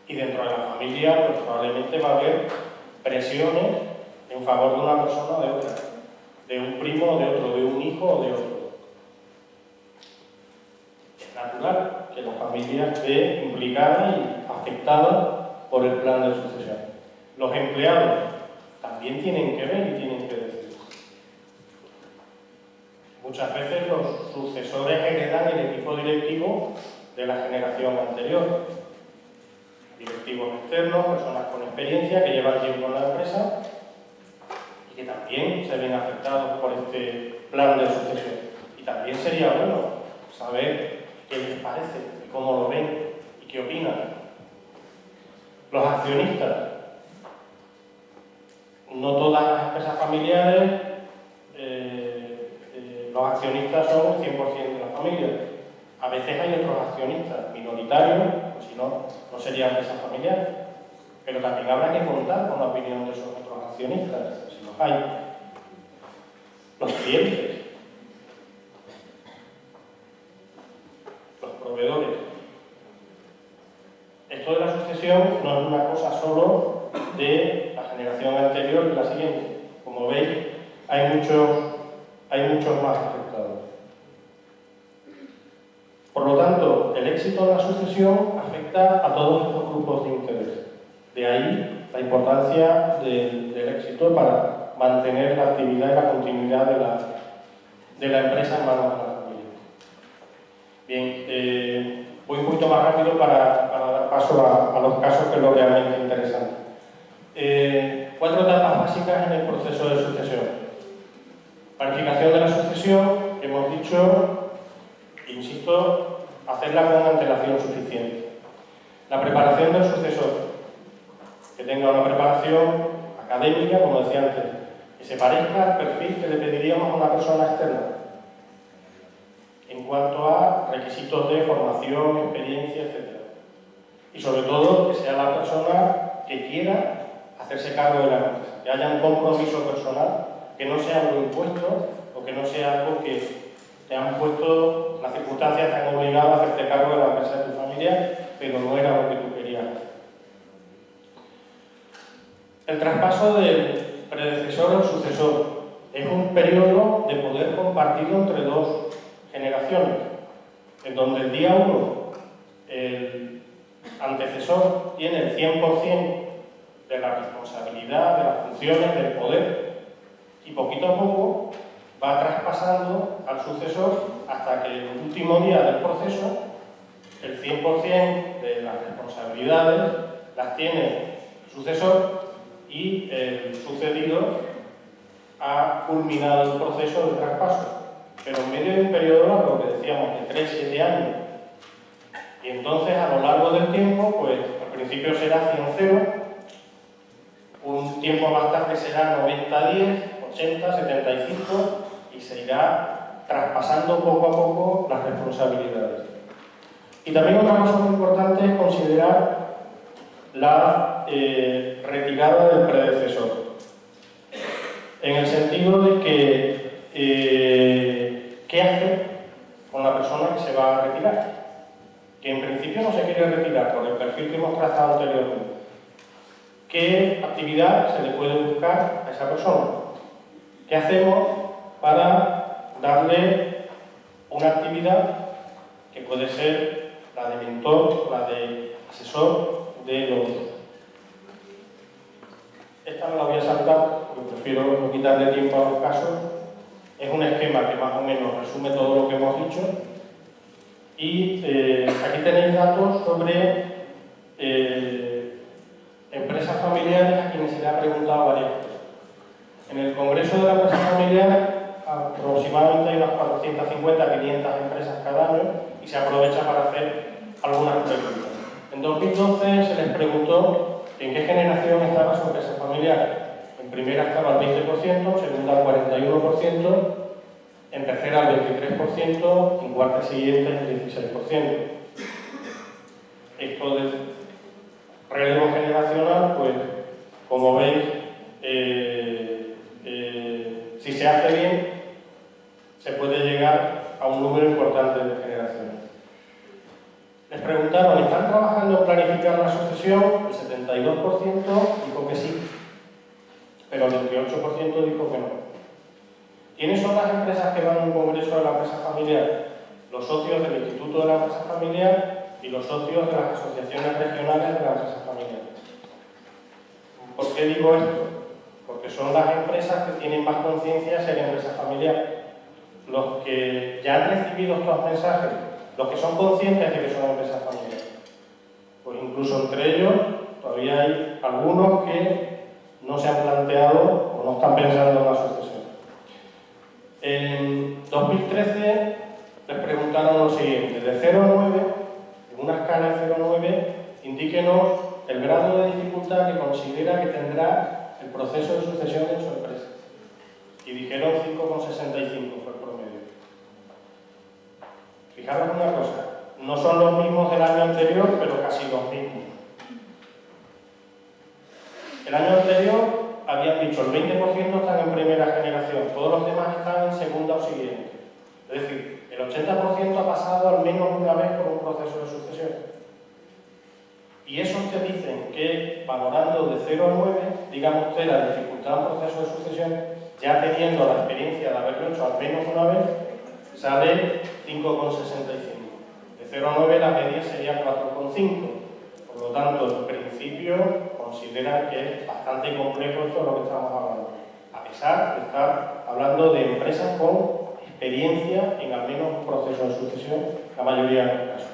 Y dentro de la familia, pues probablemente va a haber presiones en favor de una persona o de otra, de un primo o de otro, de un hijo o de otro. Es natural que la familia esté implicada y afectada por el plan de sucesión. Los empleados también tienen que ver y tienen que decir. Muchas veces los sucesores heredan el equipo directivo de la generación anterior. Directivos externos, personas con experiencia que llevan tiempo en la empresa y que también se ven afectados por este plan de sucesión. Y también sería bueno saber qué les parece, y cómo lo ven y qué opinan. Los accionistas. No todas las empresas familiares, los accionistas son el 100% de la familia. A veces hay otros accionistas minoritarios, pues si no, no sería empresa familiar. Pero también habrá que contar con la opinión de esos otros accionistas, si los hay. Los clientes, los proveedores. Esto de la sucesión no es una cosa solo de la generación anterior y la siguiente. Como veis, hay muchos más afectados. Por lo tanto, el éxito de la sucesión afecta a todos estos grupos de interés. De ahí la importancia del éxito para mantener la actividad y la continuidad de la empresa en manos de la familia. Bien, voy un poquito más rápido para dar paso a los casos que es lo realmente interesante. 4 etapas básicas en el proceso de sucesión. Planificación de la sucesión, hemos dicho, insisto, hacerla con antelación suficiente. La preparación del sucesor, que tenga una preparación académica, como decía antes, que se parezca al perfil que le pediríamos a una persona externa en cuanto a requisitos de formación, experiencia, etc. Y sobre todo que sea la persona que quiera hacerse cargo de la empresa, que haya un compromiso personal, que no sea algo impuesto o que no sea algo que te han puesto, las circunstancias te han obligado a hacerte cargo de la empresa de tu familia, pero no era lo que tú querías hacer. El traspaso del predecesor al sucesor es un periodo de poder compartido entre dos generaciones, en donde el día 1 el antecesor tiene el 100% de la responsabilidad, de las funciones, del poder, y poquito a poco va traspasando al sucesor hasta que en el último día del proceso el 100% de las responsabilidades las tiene el sucesor y el sucedido ha culminado el proceso de traspaso. Pero en medio de un periodo largo, que decíamos de 3-7 años, y entonces a lo largo del tiempo, pues al principio será 100-0, un tiempo más tarde será 90-10, 80-75, y se irá traspasando poco a poco las responsabilidades. Y también una cosa muy importante es considerar la retirada del predecesor, en el sentido de que ¿qué hacer con la persona que se va a retirar? Que en principio no se quiere retirar por el perfil que hemos trazado anteriormente. ¿Qué actividad se le puede buscar a esa persona? ¿Qué hacemos para darle una actividad que puede ser la de mentor, la de asesor de los... Esta me la voy a saltar porque prefiero no quitarle tiempo a los casos. Es un esquema que más o menos resume todo lo que hemos dicho. Y aquí tenéis datos sobre empresas familiares familiares a quienes se le ha preguntado varias cosas. En el Congreso de la Empresa Familiar aproximadamente hay unas 450 500 empresas cada año y se aprovecha para hacer algunas preguntas. En 2012 se les preguntó en qué generación estaba su empresa familiar. En primera estaba el 20%, en segunda el 41%, en tercera el 23%, en cuarta y siguiente el 16%. Esto del relevo generacional, pues como veis, si se hace bien, se puede llegar a un número importante de generaciones. Les preguntaron, ¿están trabajando en planificar la sucesión? El 72% dijo que sí, pero el 28% dijo que no. ¿Quiénes son las empresas que van a un congreso de la empresa familiar? Los socios del Instituto de la Empresa Familiar y los socios de las asociaciones regionales de la empresa familiar. ¿Por qué digo esto? Porque son las empresas que tienen más conciencia de ser empresa familiar. Los que ya han recibido estos mensajes, los que son conscientes de que son empresas familiares. Pues incluso entre ellos todavía hay algunos que no se han planteado o no están pensando en la sucesión. En 2013 les preguntaron lo siguiente: de 0 a 9, en una escala de 0 a 9, indíquenos el grado de dificultad que considera que tendrá el proceso de sucesión en su empresa. Y dijeron 5,65 fue el promedio. Fijaros una cosa, no son los mismos del año anterior, pero casi los mismos. El año anterior habían dicho el 20% están en primera generación, todos los demás están en segunda o siguiente. Es decir, el 80% ha pasado al menos una vez por un proceso de sucesión. Y esos te dicen que, valorando de 0 a 9, digamos usted la dificultad de un proceso de sucesión, ya teniendo la experiencia de haberlo hecho al menos una vez, sale 5,65. De 0 a 9 la media sería 4,5. Por lo tanto, en principio consideran que es bastante complejo esto de lo que estamos hablando, a pesar de estar hablando de empresas con experiencia en al menos un proceso de sucesión, la mayoría de los casos.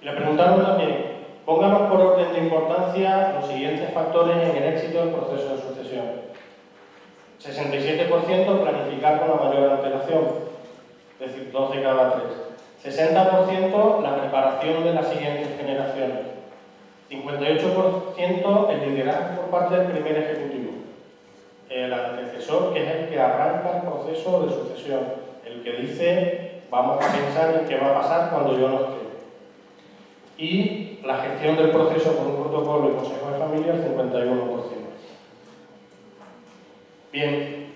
Y le preguntaron también, pónganos por orden de importancia los siguientes factores en el éxito del proceso de sucesión. 67% planificar con la mayor antelación, es decir, 2 de cada 3. 60% la preparación de las siguientes generaciones. 58% el liderazgo por parte del primer ejecutivo. El antecesor, que es el que arranca el proceso de sucesión, el que dice, vamos a pensar en qué va a pasar cuando yo no esté. Y la gestión del proceso con un protocolo y consejo de familia, el 51%. Bien,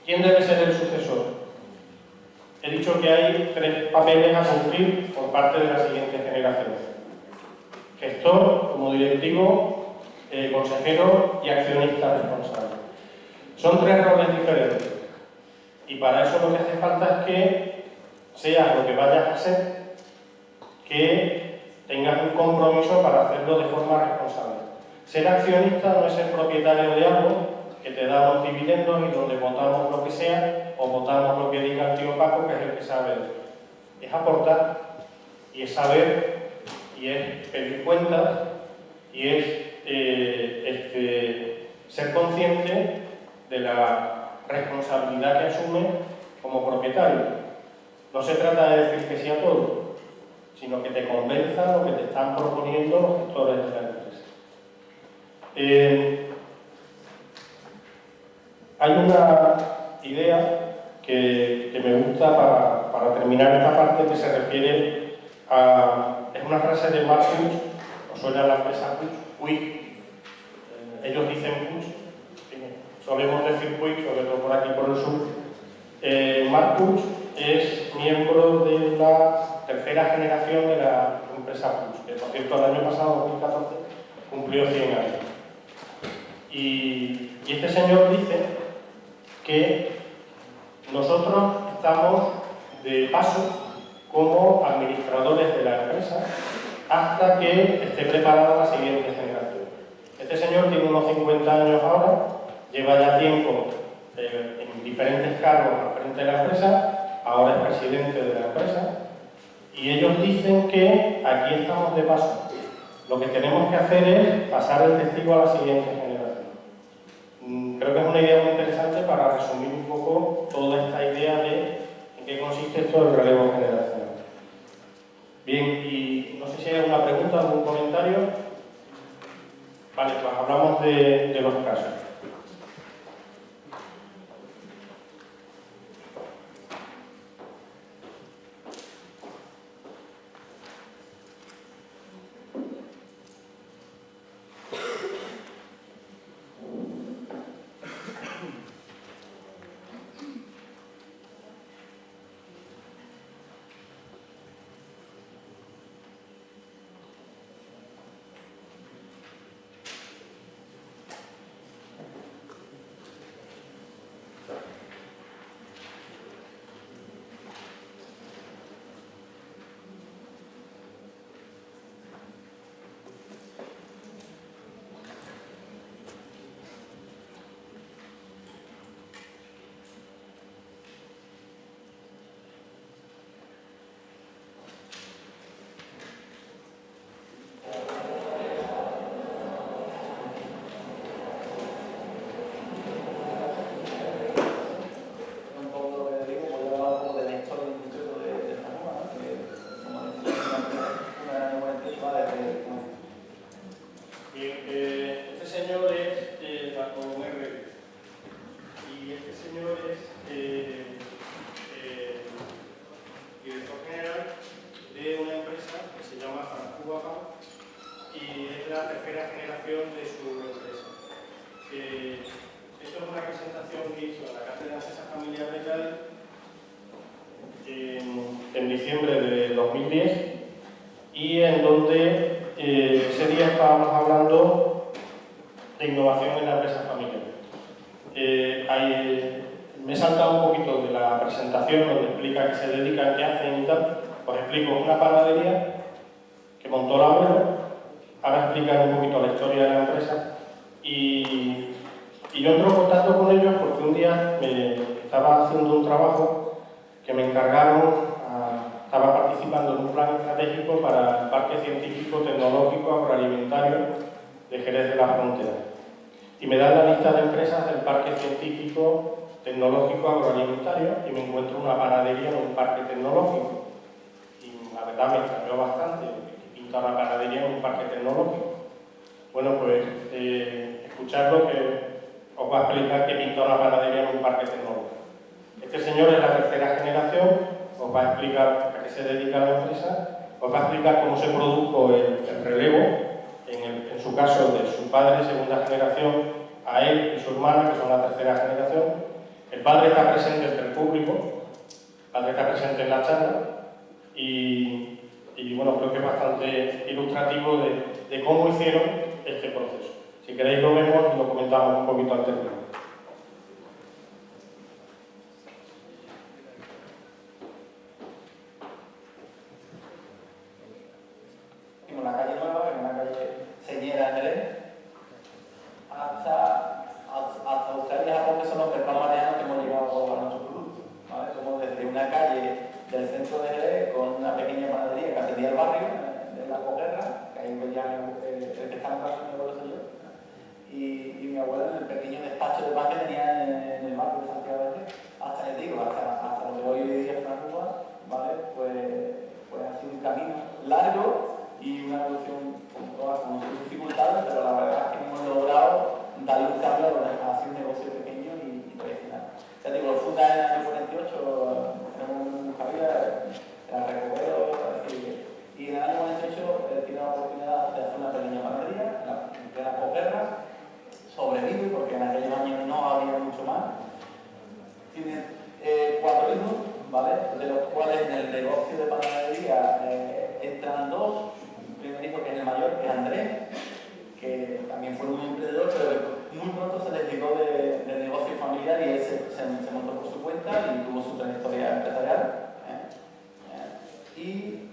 ¿quién debe ser el sucesor? He dicho que hay 3 papeles a cumplir por parte de las siguientes generaciones: gestor, como directivo, consejero y accionista responsable. Son 3 roles diferentes y para eso lo que hace falta es que seas lo que vayas a ser, que tengas un compromiso para hacerlo de forma responsable. Ser accionista no es ser propietario de algo que te da los dividendos y donde votamos lo que sea o votamos lo que diga el tío Paco, que es el que sabe. Es aportar y es saber y es pedir cuentas y es ser consciente de la responsabilidad que asume como propietario. No se trata de decir que sí a todo, sino que te convenza lo que te están proponiendo los gestores de la empresa. Hay una idea que me gusta para terminar esta parte, que se refiere a... es una frase de Mark Puig, ¿os suena la empresa Puig? Ellos dicen Puig, solemos decir Puig, sobre todo por aquí por el sur. Mark Puig es miembro de la tercera generación de la empresa Puig, que por cierto el año pasado, 2014, cumplió 100 años. Y este señor dice que nosotros estamos de paso como administradores de la empresa hasta que esté preparada la siguiente generación. Este señor tiene unos 50 años ahora, lleva ya tiempo en diferentes cargos al frente de la empresa, ahora es presidente de la empresa, y ellos dicen que aquí estamos de paso. Lo que tenemos que hacer es pasar el testigo a la siguiente generación. Creo que es una idea muy interesante para resumir un poco toda esta idea de en qué consiste esto del relevo generacional. Bien, y no sé si hay alguna pregunta, algún comentario. Vale, pues hablamos de los casos. En diciembre de 2010 y en donde ese día estábamos hablando de innovación en la empresa familiar. Me he saltado un poquito de la presentación donde explica qué se dedican, qué hacen y tal. Os explico una panadería que montó el abuelo, ahora explicar un poquito la historia de la empresa y yo entro en contacto con ellos porque un día estaba haciendo un trabajo que me encargaron. Estaba participando en un plan estratégico para el Parque Científico Tecnológico Agroalimentario de Jerez de la Frontera. Y me dan la lista de empresas del Parque Científico Tecnológico Agroalimentario y me encuentro una panadería en un parque tecnológico. Y la verdad me extrañó bastante, que pinta una panadería en un parque tecnológico. Bueno, pues escuchadlo que os va a explicar que pinta una panadería en un parque tecnológico. Este señor es la tercera generación. Os va a explicar a qué se dedica la empresa, os va a explicar cómo se produjo el relevo, en su caso de su padre, segunda generación, a él y su hermana, que son la tercera generación. El padre está presente entre el público, el padre está presente en la charla y bueno, creo que es bastante ilustrativo de cómo hicieron este proceso. Si queréis lo vemos y lo comentamos un poquito al terminar. La calle Nueva, que es una calle señera en Jerez, hasta Australia y Japón, que son los mercados mareanos que hemos llegado a nuestros productos, ¿vale? Como desde una calle del centro de Jerez con una pequeña panadería que atendía el barrio de la posguerra, que ahí veían el que está en casa, mi abuelo soy yo, y mi abuelo en el pequeño despacho de pan que tenía en el barrio de Santiago de Jerez, hasta les digo, hasta lo que hoy día es Francuba, ¿vale? Pues ha sido un camino largo y una evolución con sus dificultades, pero la verdad es que hemos logrado darle un cambio a hacer un negocio pequeño y tradicional. Ya digo, lo funda en el año 48, en Javier, en el Recovedo, y en el año 48 tiene la oportunidad de hacer una pequeña panadería, en plena posguerra, sobrevive porque en aquellos años no había mucho más. Tiene 4 hijos, ¿vale? De los cuales en el negocio de panadería entran 2. Primer hijo, que es el mayor, que es Andrés, que también fue un emprendedor, pero muy pronto se desligó del negocio familiar y él se montó por su cuenta y tuvo su trayectoria empresarial. Y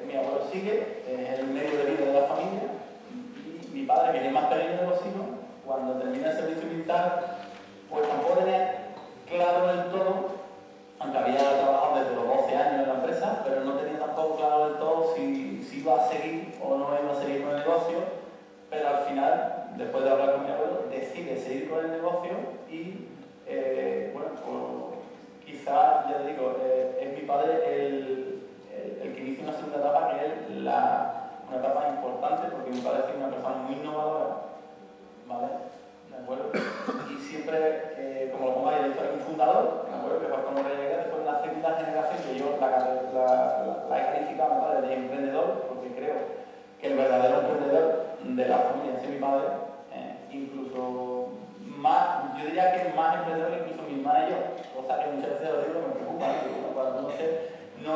mi abuelo sigue, es el medio de vida de la familia, y mi padre, que es el más pequeño de los hijos, cuando termina el servicio militar, pues tampoco tenía claro del todo, aunque había trabajado desde los 12 años en la empresa, pero no tenía tampoco claro del todo si iba a seguir o no iba a seguir con el negocio. que seguir con el negocio y, bueno, pues, quizás, ya te digo, es mi padre el que inicia una segunda etapa, que es una etapa importante, porque mi padre es una persona muy innovadora, ¿vale? ¿De acuerdo? Y siempre, como lo pongo ahí, hay un fundador, ¿de acuerdo? Que fue cuando llegué, después de la segunda generación, que yo la he calificado, ¿vale?, de emprendedor, porque creo que el verdadero emprendedor de la familia es mi padre, incluso más, yo diría que más emprendedor que incluso mi hermana y yo, cosa que muchas veces lo digo que me preocupa, ¿no? Cuando no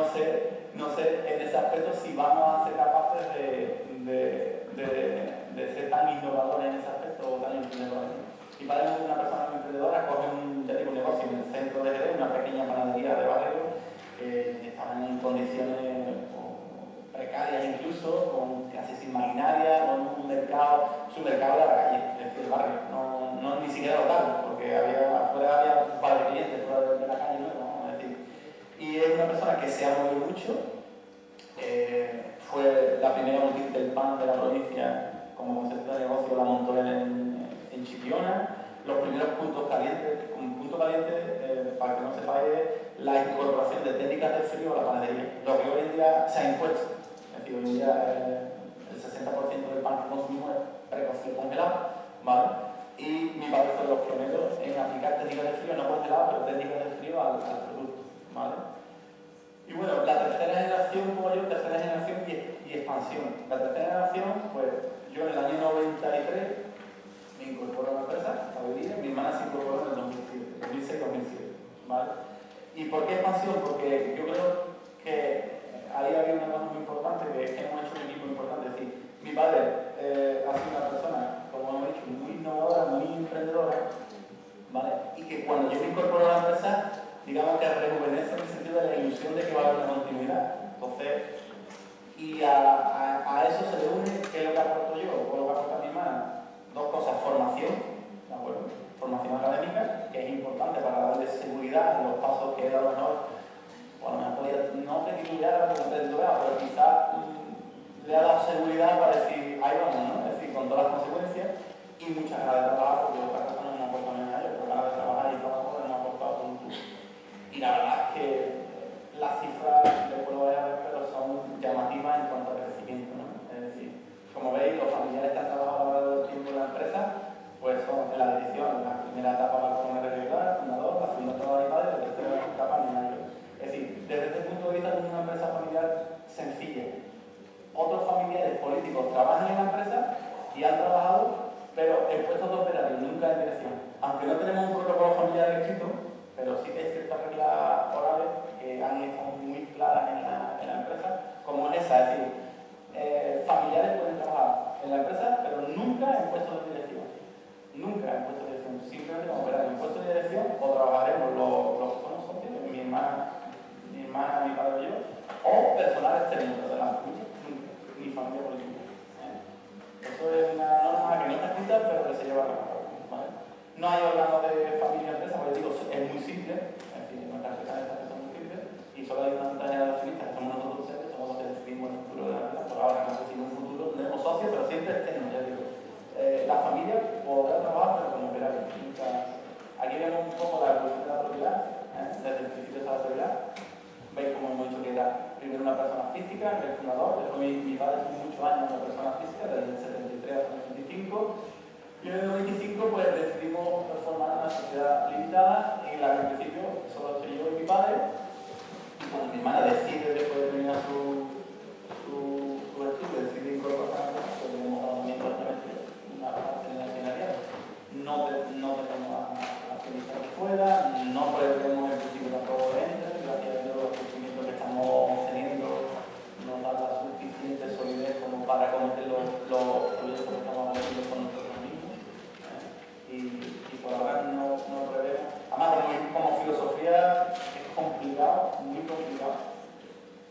sé en ese aspecto si vamos a ser capaces de ser tan innovadores en ese aspecto o tan emprendedores. Mi padre es una persona muy emprendedora, coge un negocio en el centro de Jerez, una pequeña panadería de barrio, que estaba en condiciones precarias incluso, con casi sin maquinaria, con su mercado de la calle, es decir, el barrio, no ni siquiera local, porque afuera había un par de clientes fuera de la calle, ¿no? Es decir, y es una persona que se ha movido mucho, fue la primera boutique del pan de la provincia como concepto de negocio, la montó en Chipiona. Los primeros puntos calientes, un punto caliente, para que no sepáis, es la incorporación de técnicas de frío a la panadería, lo que hoy en día se ha impuesto. Es decir, hoy en día el 60% del pan que consumimos es precocido congelado, ¿vale? Y mi padre fue de los pioneros en aplicar técnicas de frío, no congeladas, pero técnicas de frío al producto, ¿vale? Y bueno, la tercera generación, como yo, tercera generación y expansión. La tercera generación, pues yo en el año 93 me incorporo a la empresa, a vivir, mi hermana se incorporó en el 2006-2007, ¿vale? ¿Y por qué expansión? Porque yo creo que ahí había una cosa muy importante, que es que hemos hecho un equipo importante. Es decir, mi padre ha sido una persona, como hemos dicho, muy innovadora, muy emprendedora, ¿vale? Y que cuando yo me incorporo a la empresa, digamos que rejuvenece en el sentido de la ilusión de que va a haber una continuidad. Entonces, y a eso se le une, ¿qué es lo que aporto yo? O lo que aporta mi hermana. Dos cosas: formación, ¿de acuerdo? Formación académica, que es importante para darle seguridad en los pasos que he dado mejor. Bueno, me podía no titular como emprendedora, pero quizás le ha dado seguridad para decir, ahí vamos, ¿no? Es decir, con todas las consecuencias, y muchas ganas de trabajar, porque otra cosa no me aporta menos a ellos, pero ganas de trabajar y trabajo no me ha aportado un plus. Y la verdad es que las cifras, después lo vais a ver, pero son llamativas en cuanto al crecimiento, ¿no? Es decir, como veis, los familiares que han trabajado a lo largo del tiempo en la empresa, pues son en la dirección, la primera etapa va con el regular, el fundador, la segunda etapa de mi padre, la tercera etapa mi mayor. Es decir, desde este punto de vista es una empresa familiar sencilla. Otros familiares políticos trabajan en la empresa y han trabajado, pero en puestos de operario, nunca en dirección. Aunque no tenemos un protocolo familiar escrito, pero sí que hay ciertas reglas orales que han estado muy claras en la empresa, como es esa, es decir, familiares pueden trabajar en la empresa, pero nunca en puestos de dirección. Nunca en puestos de dirección, simplemente como operar en puestos de dirección o trabajaremos los que somos socios, mi hermana, mi padre y yo, o personal externo de la familia, nunca, ni familia política. Eso es una norma que no está escrita, pero que se lleva a cabo, ¿vale? No hay órganos de familia empresa, porque digo, es muy simple, es decir, nuestras empresas son muy simples, y solo hay una junta de accionistas que somos nosotros ustedes, somos los que decidimos el futuro de la empresa. Por ahora no sé si en un futuro tenemos socios, pero siempre externos, ya digo. La familia podrá trabajar, pero como operario. Aquí vemos un poco la evolución de la propiedad, desde el principio de la propiedad. Veis como hemos dicho que era primero una persona física, el fundador, después mi padre fue muchos años una persona física, desde el 73 hasta el 95. Y en el 95 pues decidimos formar una sociedad limitada en la que al principio solo estoy yo y mi padre. Y cuando mi hermana decide, después de terminar su estudio, decide incorporarse, pues tenemos miembros una parte en el accionariado. No tenemos accionistas de fuera, no pretendemos el principio tampoco de entre, gracias a Dios los crecimientos que estamos obteniendo nos da la suficiente solidez como para cometer los proyectos que estamos cometiendo con nosotros mismos. Y por ahora no prevemos. Además, como filosofía es complicado, muy complicado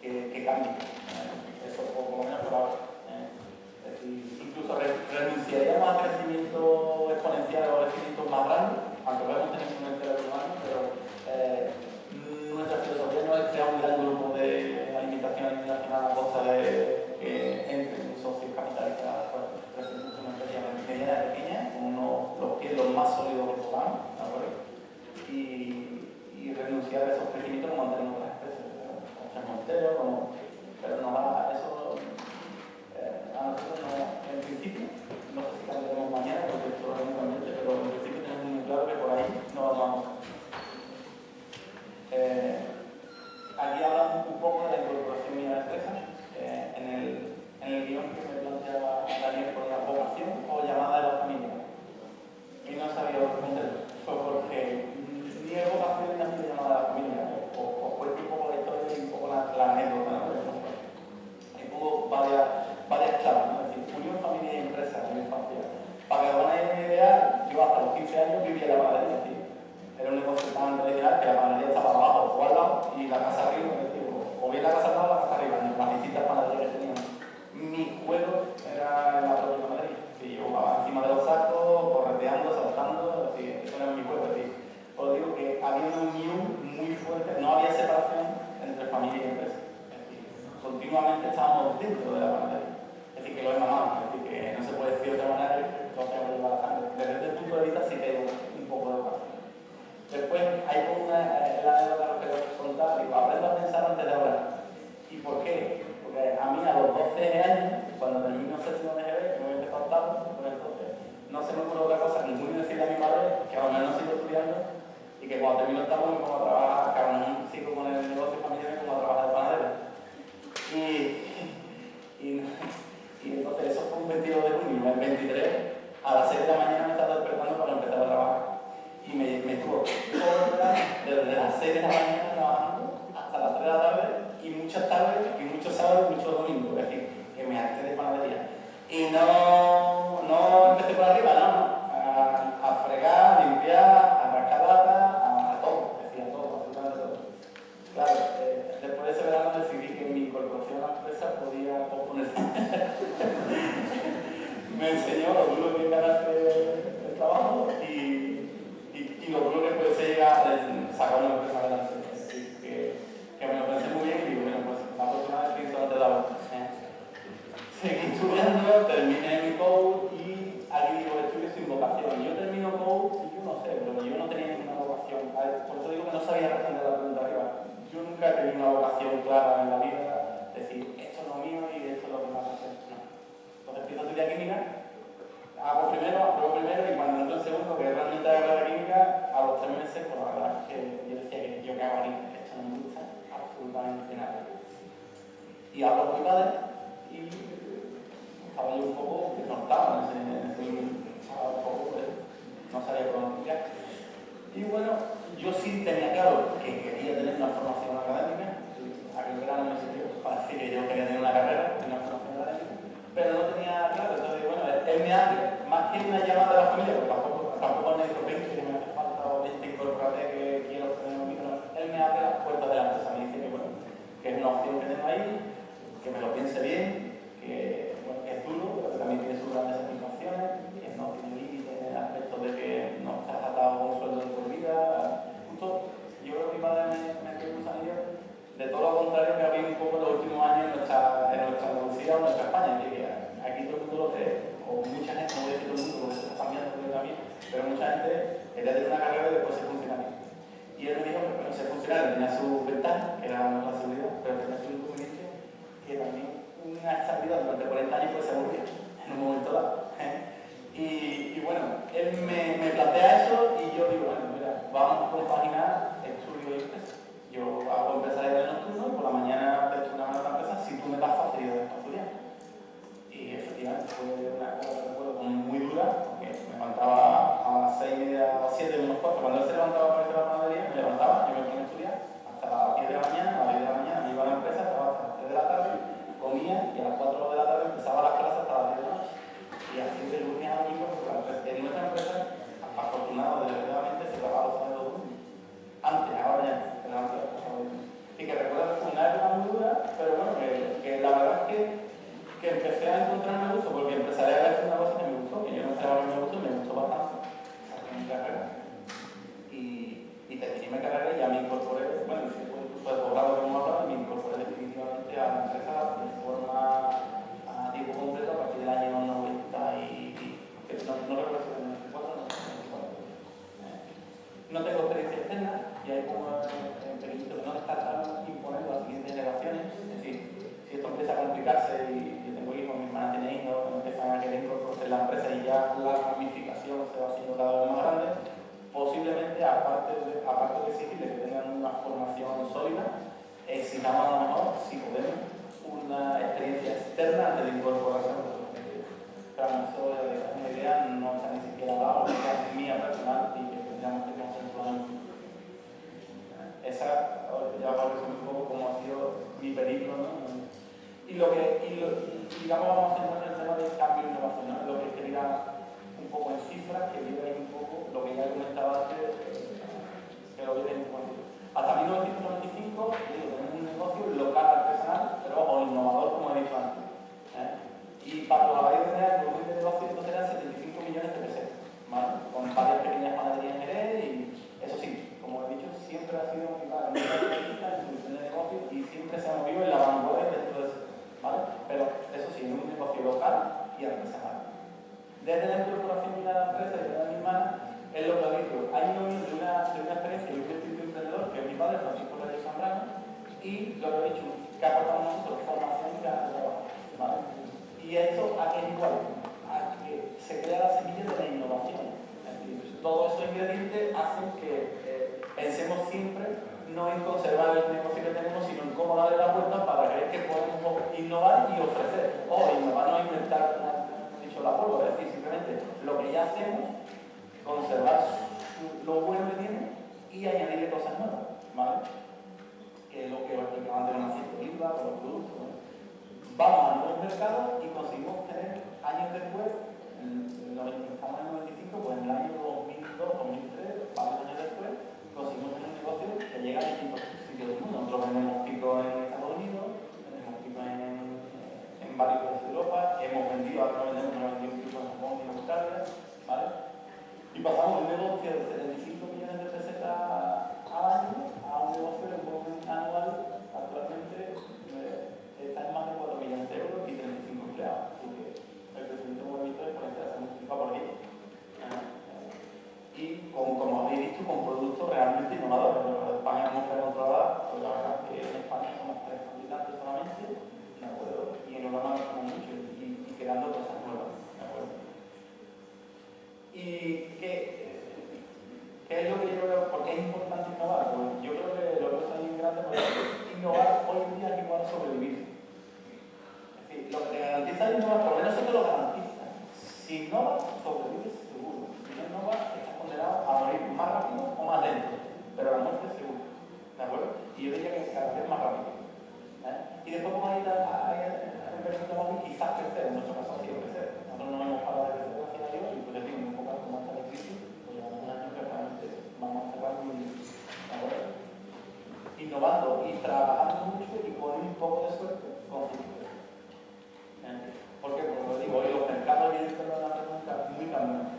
que cambie. Eso por lo menos por ahora. Es decir, incluso renunciaríamos a crecimiento exponencial o crecimiento más grande, aunque podemos tener exponencial humano, pero nuestra filosofía no es crear un gran grupo de alimentación internacional a costa de que entren socios capitalistas. Pues, una empresa mediana pequeña, con los pies los más no se me ocurre otra cosa que muy decirle a mi madre que a lo mejor no sigo estudiando y que cuando termino el octavo me pongo a trabajar, que a lo mejor sigo con el negocio familiar y me pongo a trabajar de panadero. Y entonces eso fue un 22 de junio, el 23, a las 6 de la mañana me estaba despertando para empezar a trabajar. Y me estuvo todo el verano, desde las 6 de la mañana trabajando hasta las 3 de la tarde, y muchas tardes, y muchos sábados, y muchos domingos, es decir, que me harté de panadería. Y no empecé por arriba, no, a fregar, a limpiar, a rascar lata, a todo, es decir, a todo, absolutamente todo. Claro, después de ese verano decidí que mi incorporación a la empresa podía posponerse. Me enseñó lo duro que es ganarse el trabajo y lo duro que puede ser llegar a sacar una empresa adelante. Es decir, que me lo pensé muy bien y digo, bueno, pues la próxima vez pienso antes de la otra. Seguí estudiando, terminé mi COU y aquí digo, estudio sin vocación. Yo termino COU y yo no sé, pero yo no tenía ninguna vocación. Por eso digo que no sabía responder la pregunta arriba. Yo nunca he tenido una vocación clara en la vida, decir, esto es lo mío y esto es lo que me va a hacer. No. Entonces empiezo a estudiar química, apruebo primero y cuando entro en segundo, que realmente hago la química, a los 3 meses, pues la verdad es que yo decía que yo que hago aquí, esto no me gusta absolutamente nada. Y hablo con mi padre y estaba yo un poco desnortado en ese momento, estaba un poco, pues, no sabía por dónde tirar. Y bueno, yo sí tenía claro que quería tener una formación académica, aquel verano me sirvió para decir que yo quería tener una carrera, una formación académica, pero no tenía claro, entonces bueno, él me abre, más que una llamada de la familia, porque tampoco me dijo 20 que me hace falta o 20 incorporate que quiero tener un micro, él me abre las puertas de la empresa, me dice que bueno, que es una opción que tengo ahí, que me lo piense bien, que, bueno, que es duro, pero que también tiene sus grandes satisfacciones, que no tiene límite en el aspecto de que no estás atado a un sueldo de por vida. Justo, yo creo que mi padre me dio un gusanillo de todo lo contrario que había un poco en los últimos años en nuestra Andalucía o en nuestra España, que aquí todo el mundo lo cree, o mucha gente, no voy a decir todo el mundo, porque se está cambiando también, pero mucha gente quería tener una carrera y después ser funcionario. Y él me dijo que bueno, ser funcionario tenía su ventaja, que era la seguridad, pero tenía su inconveniente, que también una estabilidad durante 40 años puede ser aburrida en un momento dado. Y bueno, él me plantea eso y yo digo, bueno, mira, vamos a compaginar estudio y empresa. Yo hago empresarial nocturno y por la mañana te echo una mano a la empresa si tú me das facilidades para estudiar. Y efectivamente fue una cosa que recuerdo como muy dura, porque me levantaba a las 6:30 o 7 unos cuartos. Cuando él se levantaba para irse a la panadería, me levantaba, yo me ponía a estudiar hasta las 10 de la mañana, a las 10 de la mañana me iba a la empresa, estaba hasta las 3 de la tarde, comía y a las 4 de la tarde empezaba las clases hasta las 10 de la noche. Y así de lunes a domingo, en nuestra empresa, afortunado, desgraciadamente, se trabajaba los sábados y domingos. Antes, ahora ya, pero antes los sábados y domingos. Y que recuerdo una época muy dura, pero bueno, que la verdad es que empecé a encontrarme gusto, porque empresarial es una cosa que me gustó, que yo no esperaba que me gustó, me gustó bastante. Saqué mi carrera. Y terminé mi carrera y ya me incorporé, bueno, fue el posgrado que hemos hablado, y me incorporé definitivamente a la empresa de forma a tiempo completo a partir del año 90 no recuerdo si era 94 no tengo experiencia externa y hay como en pequeñito que no descartan imponer a las siguientes generaciones. Es decir, si esto empieza a complicarse y yo tengo hijos, mi hermana tiene hijos, empiezan a querer incorporarse en la empresa y ya la ramificación se va haciendo cada vez más grande, posiblemente, aparte de exigirles que tengan una formación sólida, exigamos a lo mejor, si podemos, una experiencia externa antes de incorporarse a nosotros. Claro, eso es una idea, no está ni siquiera dada, una idea mía personal y que tendríamos que consensuar. Esa, ya os resumir un poco cómo ha sido mi periplo, ¿no? Y digamos, vamos a centrar en el tema del cambio e innovación, ¿no? Lo que quería un poco en cifras, que vive ahí un poco lo que ya comentaba antes, que lo vive en información. Hasta 1995, tenemos un negocio local artesanal, pero ojo, innovador, como he dicho antes. Y para los hagáis de idea, el volumen de negocio entonces eran 75 millones de pesetas, ¿vale? Con varias pequeñas panaderías en Jerez y eso sí, como he dicho, siempre ha sido muy claro, muy realista en su visión de negocio y siempre se ha movido en la vanguardia dentro de eso, ¿vale? Pero eso sí, en un negocio local y artesanal. Desde la incorporación de la empresa y de mi hermana, es lo que he dicho, hay una unión de una experiencia y un espíritu emprendedor que es mi padre, Francisco Reyes Zambrano, y lo que he dicho, que aportamos nosotros, formación y ganas de trabajo, ¿vale? Y esto a que es igual, a que se crea la semilla de la ingredientes hacen que pensemos siempre no en conservar el negocio que tenemos, sino en cómo darle la vuelta para creer que podemos innovar y ofrecer. O innovar no es inventar, como he dicho, la pólvora, es decir, simplemente lo que ya hacemos, conservar lo bueno que tiene y añadirle cosas nuevas, ¿vale? Que es lo que antes van haciendo IVA con los productos, ¿no? Vamos a nuevos mercados y conseguimos tener años después, estamos en el 95, pues en el año 2002, 2003, varios años después, conseguimos tener un negocio que llega a distintos sitios del mundo. Nosotros vendemos picos en Estados Unidos, vendemos picos en varios países de Europa, hemos vendido, ahora vendemos picos en Japón y en Australia, ¿vale? Y pasamos de un negocio de 75 millones de pesetas al año a un negocio de volumen anual actualmente está en más de 4 millones de euros y 35 empleados. Así que el crecimiento hemos visto exponencial se multiplica por 10. Y como habéis visto, con productos realmente innovadores. En España hemos controlado, pues la verdad es que en España somos 3 fabricantes solamente, ¿de acuerdo? Y en Europa no estamos mucho y creando cosas nuevas, ¿de acuerdo? ¿Y qué es lo que yo veo? ¿Por qué es importante innovar? Pues yo creo que lo que está bien grande es innovar hoy en día es igual a sobrevivir. Es decir, lo que te garantiza es innovar, por lo menos eso te lo garantiza. Si innovas, sobrevives seguro. Si no innovas, estás condenado a morir más rápido o más lento. Pero la muerte es seguro. ¿De acuerdo? Y yo diría que cada vez más rápido. Y después, como hay el perfil móvil, quizás crecer. En nuestro caso ha sido crecer. Nosotros no hemos parado de crecer, gracias a Dios, y pues decimos, un poco como está la crisis, pues llevamos un año que realmente vamos a cerrar muy bien. ¿De acuerdo? Innovando y trabajando mucho y con un poco de suerte conseguimos. ¿Por qué? Porque lo digo, hoy los mercados vienen con una pregunta muy cambiante.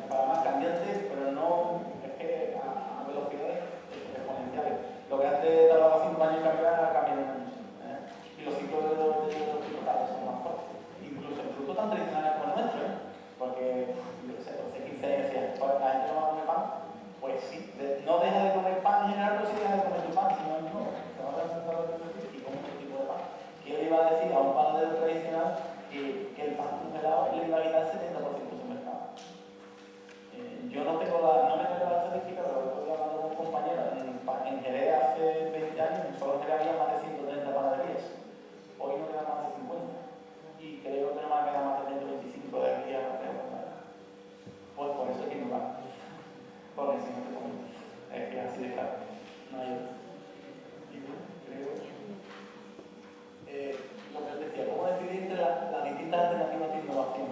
Para más cambiantes, pero no es que a velocidades exponenciales. Lo que antes tardaba 5 años en cambiar, cambia en un año. Y los ciclos de los pilotados son más cortos. Incluso en productos tan tradicionales como el nuestro, porque, yo qué sé, hace 15 años decía, la gente no va a comer pan. Pues sí, no deja de comer pan en general, pero sí deja de comer tu pan, sino no. Te vas a empezar a repetir y comes otro tipo de pan. ¿Qué le iba a decir a un panadero tradicional que el pan congelado le iba a quitar el 70% de su mercado? Yo no me tengo la estadística, pero estoy hablando con un compañero en Jerez hace 20 años, solo en Jerez había más de 130 panaderías. Hoy no quedan más de 50. Y creo que no van a quedar más de 125 de aquí a pues por eso hay que innovar. Porque si no te pones, es que así de claro. No hay otro. Y bueno, creo lo que os decía, ¿cómo decidir entre las distintas alternativas de innovación?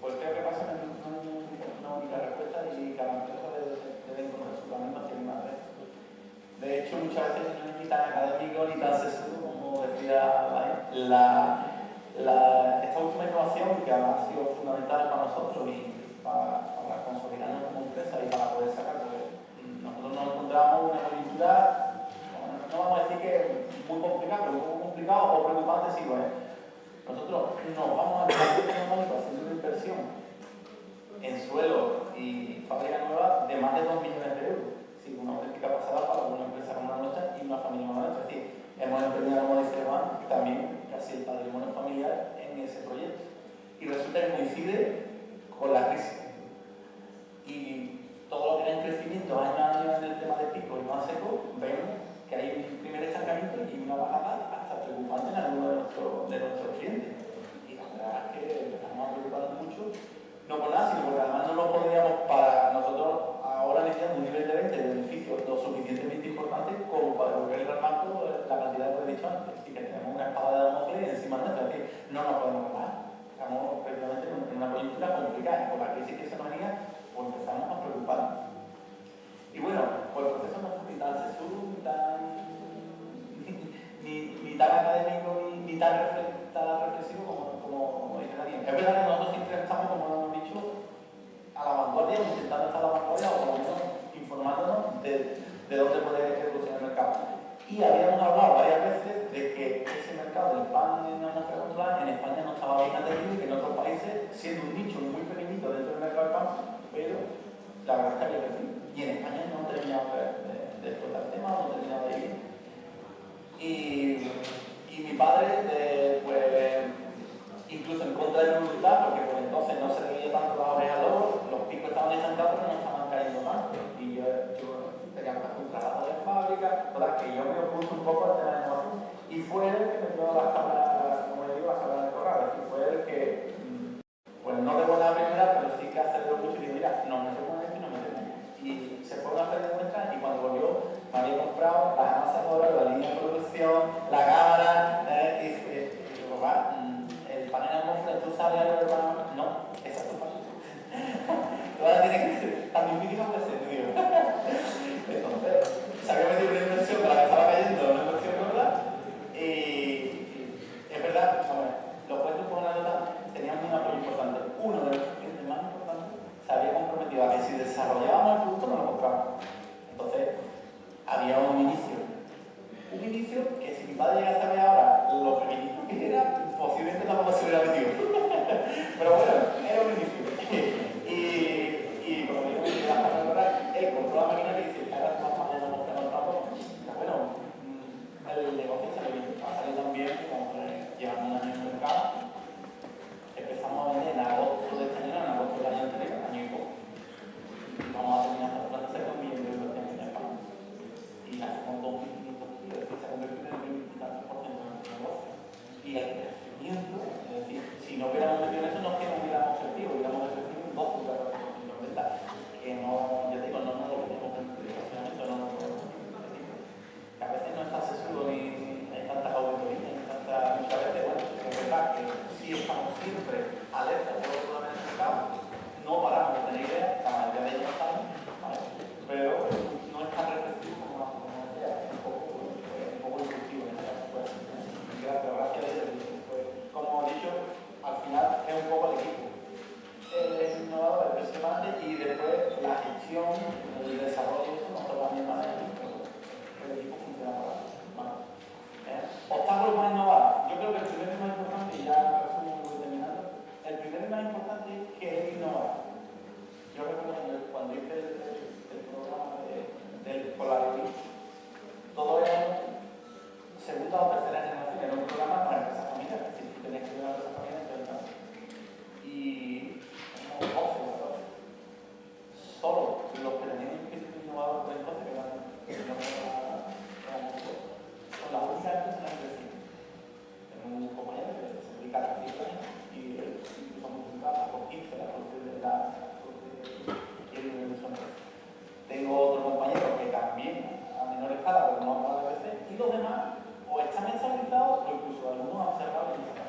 Pues creo que pasa en una única respuesta y cada empresa debe encontrar su camino hacia una vez. De hecho, muchas veces no es ni tan académico ni tan sesudo como decía esta última innovación, que ha sido fundamental para nosotros y para consolidarnos como empresa y para poder sacar, porque nosotros nos encontramos una coyuntura, no vamos a decir que muy complicada, pero un poco complicado o preocupante sí lo es. Nosotros nos vamos a hacer haciendo una inversión en suelo y fábrica nueva de más de 2 millones de euros. Sí, una auténtica pasada para una empresa como la nuestra y una familia como la nuestra. Es decir, hemos emprendido, como dice Juan, también casi el patrimonio familiar en ese proyecto. Y resulta que coincide con la crisis. Y todo lo que era en crecimiento año a año en el tema de pico y más seco, vemos que hay un primer estancamiento y una bajada hasta preocupante en algunos de nuestros clientes. Y la verdad es que empezamos a preocuparnos mucho, no por nada, sino porque además no nos podríamos, para nosotros ahora necesitamos un nivel de venta de beneficio lo suficientemente importante como para volver el marco la cantidad que he dicho antes. Y que tenemos una espada de Damocles encima nuestra, es decir, no nos podemos ganar. Estamos precisamente en una coyuntura complicada y por la crisis que se nos venía, pues empezamos a preocuparnos. Y bueno, pues el proceso no fue ni tan sesudo, ni tan académico, ni tan reflexivo como dice alguien. Es verdad que nosotros siempre estamos, como hemos dicho, a la vanguardia, intentando estar a la vanguardia o por lo menos informándonos de dónde puede evolucionar el mercado. Y habíamos hablado varias veces de que ese mercado del pan en nuestra controlada en España no estaba bien atendido y que en otros países, siendo un nicho muy pequeñito dentro del mercado del pan, pero la verdad es que había crecido. Y en España no terminaba de explotar el tema, no terminaba de ir. Y mi padre, pues, incluso en contra de mi voluntad, porque por entonces no se le veía tanto las orejas al lobo, los picos estaban estancados pero no estaban cayendo tanto. tenían que hacer un trabajo de fábrica, total, que yo me opuse un poco al tema de innovación. Y fue él que me dio las cámaras, como le digo, las cámaras de corral. Es decir, fue él que, pues no de buena primera, pero sí que aceleró mucho y dijo, mira, nos metemos en esto y nos metemos en esto. Y se fueron a hacer de muestras y cuando volvió me había comprado las amasadoras, la línea de producción, la cámara, y digo, va, el panel atmósfera, ¿tú sabes algo del panel atmósfera? No, esa es tu panel. Tú ahora tienes que ser tan difícil como ese, tío. Entonces, se había metido una inversión para la que estaba cayendo, una inversión gorda, y es verdad, los puestos con una nota tenían un apoyo importante. Uno de los clientes más importantes se había comprometido a que si desarrollábamos el producto nos lo compraban. Entonces, había un inicio que si mi padre llega a saber ahora lo pequeñito que era, posiblemente tampoco se hubiera metido. Pero bueno, era un inicio. Y como digo, él compró la máquina y dice, ahora más mañana no tenemos trabajo. Bueno, el negocio ha salido tan bien como llevamos un año en el mercado. Empezamos a vender en agosto de este año, en agosto del año anterior, año y poco. Y vamos a terminar facturando cerca de 1 millón de euros en el mercado. Y hacemos 2.500 kilos, es decir, se ha convertido en el 20% de nuestro negocio. Y el crecimiento, es decir, si no hubiéramos metido en eso, no es que no hubiéramos crecido, hubiéramos crecido un 12%, que no, yo digo, no nos lo tenemos en funcionamiento, no nos lo tenemos. Que a veces no está seguro ni hay tanta auditoría, ni tanta. Muchas veces, bueno, es verdad que sí estamos siempre alertas de lo que va a haber en el mercado, no paramos de tener ideas, la mayoría de ellas no saben, ¿vale? Pero no es tan reflexivo como decía, es un poco disruptivo en este caso. Pues, gracias a Dios, pues, como he dicho, al final es un poco el equipo. El innovador, el impresionante, y después la gestión, el desarrollo, eso nos toca a mi hermana, el equipo funciona para obstáculos para innovar. Yo creo que el primero y más importante, y ya resumo y voy terminando, el primero y más importante es querer innovar. Yo recuerdo cuando hice el programa del Polaroid, todo era segunda o tercera generación, era un programa para empresas familiares, es decir, tú tenías que tener una empresa familiar en todo el caso. Y 12 o 14. Solo los que tenían un espíritu innovador por entonces, que eran son las únicas empresas en las que decían. Tengo un compañero que se dedica a las cifras y incluso multiplicaba por 15 la producción de la y el nivel de su empresa. Tengo otro compañero que también a menor escala, pero no a la PC, y los demás o están estabilizados o incluso algunos han cerrado y han.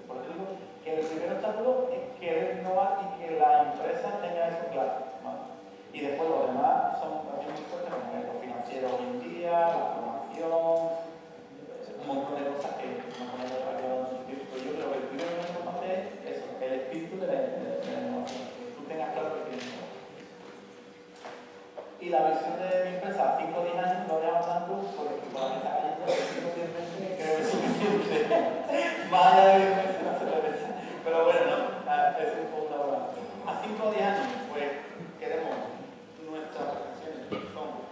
Por eso digo que el primer obstáculo es querer innovar y que la empresa tenga eso claro, ¿vale? Y después los demás son también muy fuertes, como los financieros hoy en día, la formación, un montón de cosas que nos ponen de rápido en su tiempo. Pero yo creo que el primero que es importante es eso, el espíritu de la innovación, que tú tengas claro que quieres innovar. Y la visión de mi empresa a 5 o 10 años lo voy avanzando porque por la que está cayendo 5 o 10 meses creo que es suficiente. Más allá de 10 meses no se puede pensar. Pero bueno, no, es un poco una broma. A 5 o 10 años, pues queremos nuestras reflexiones son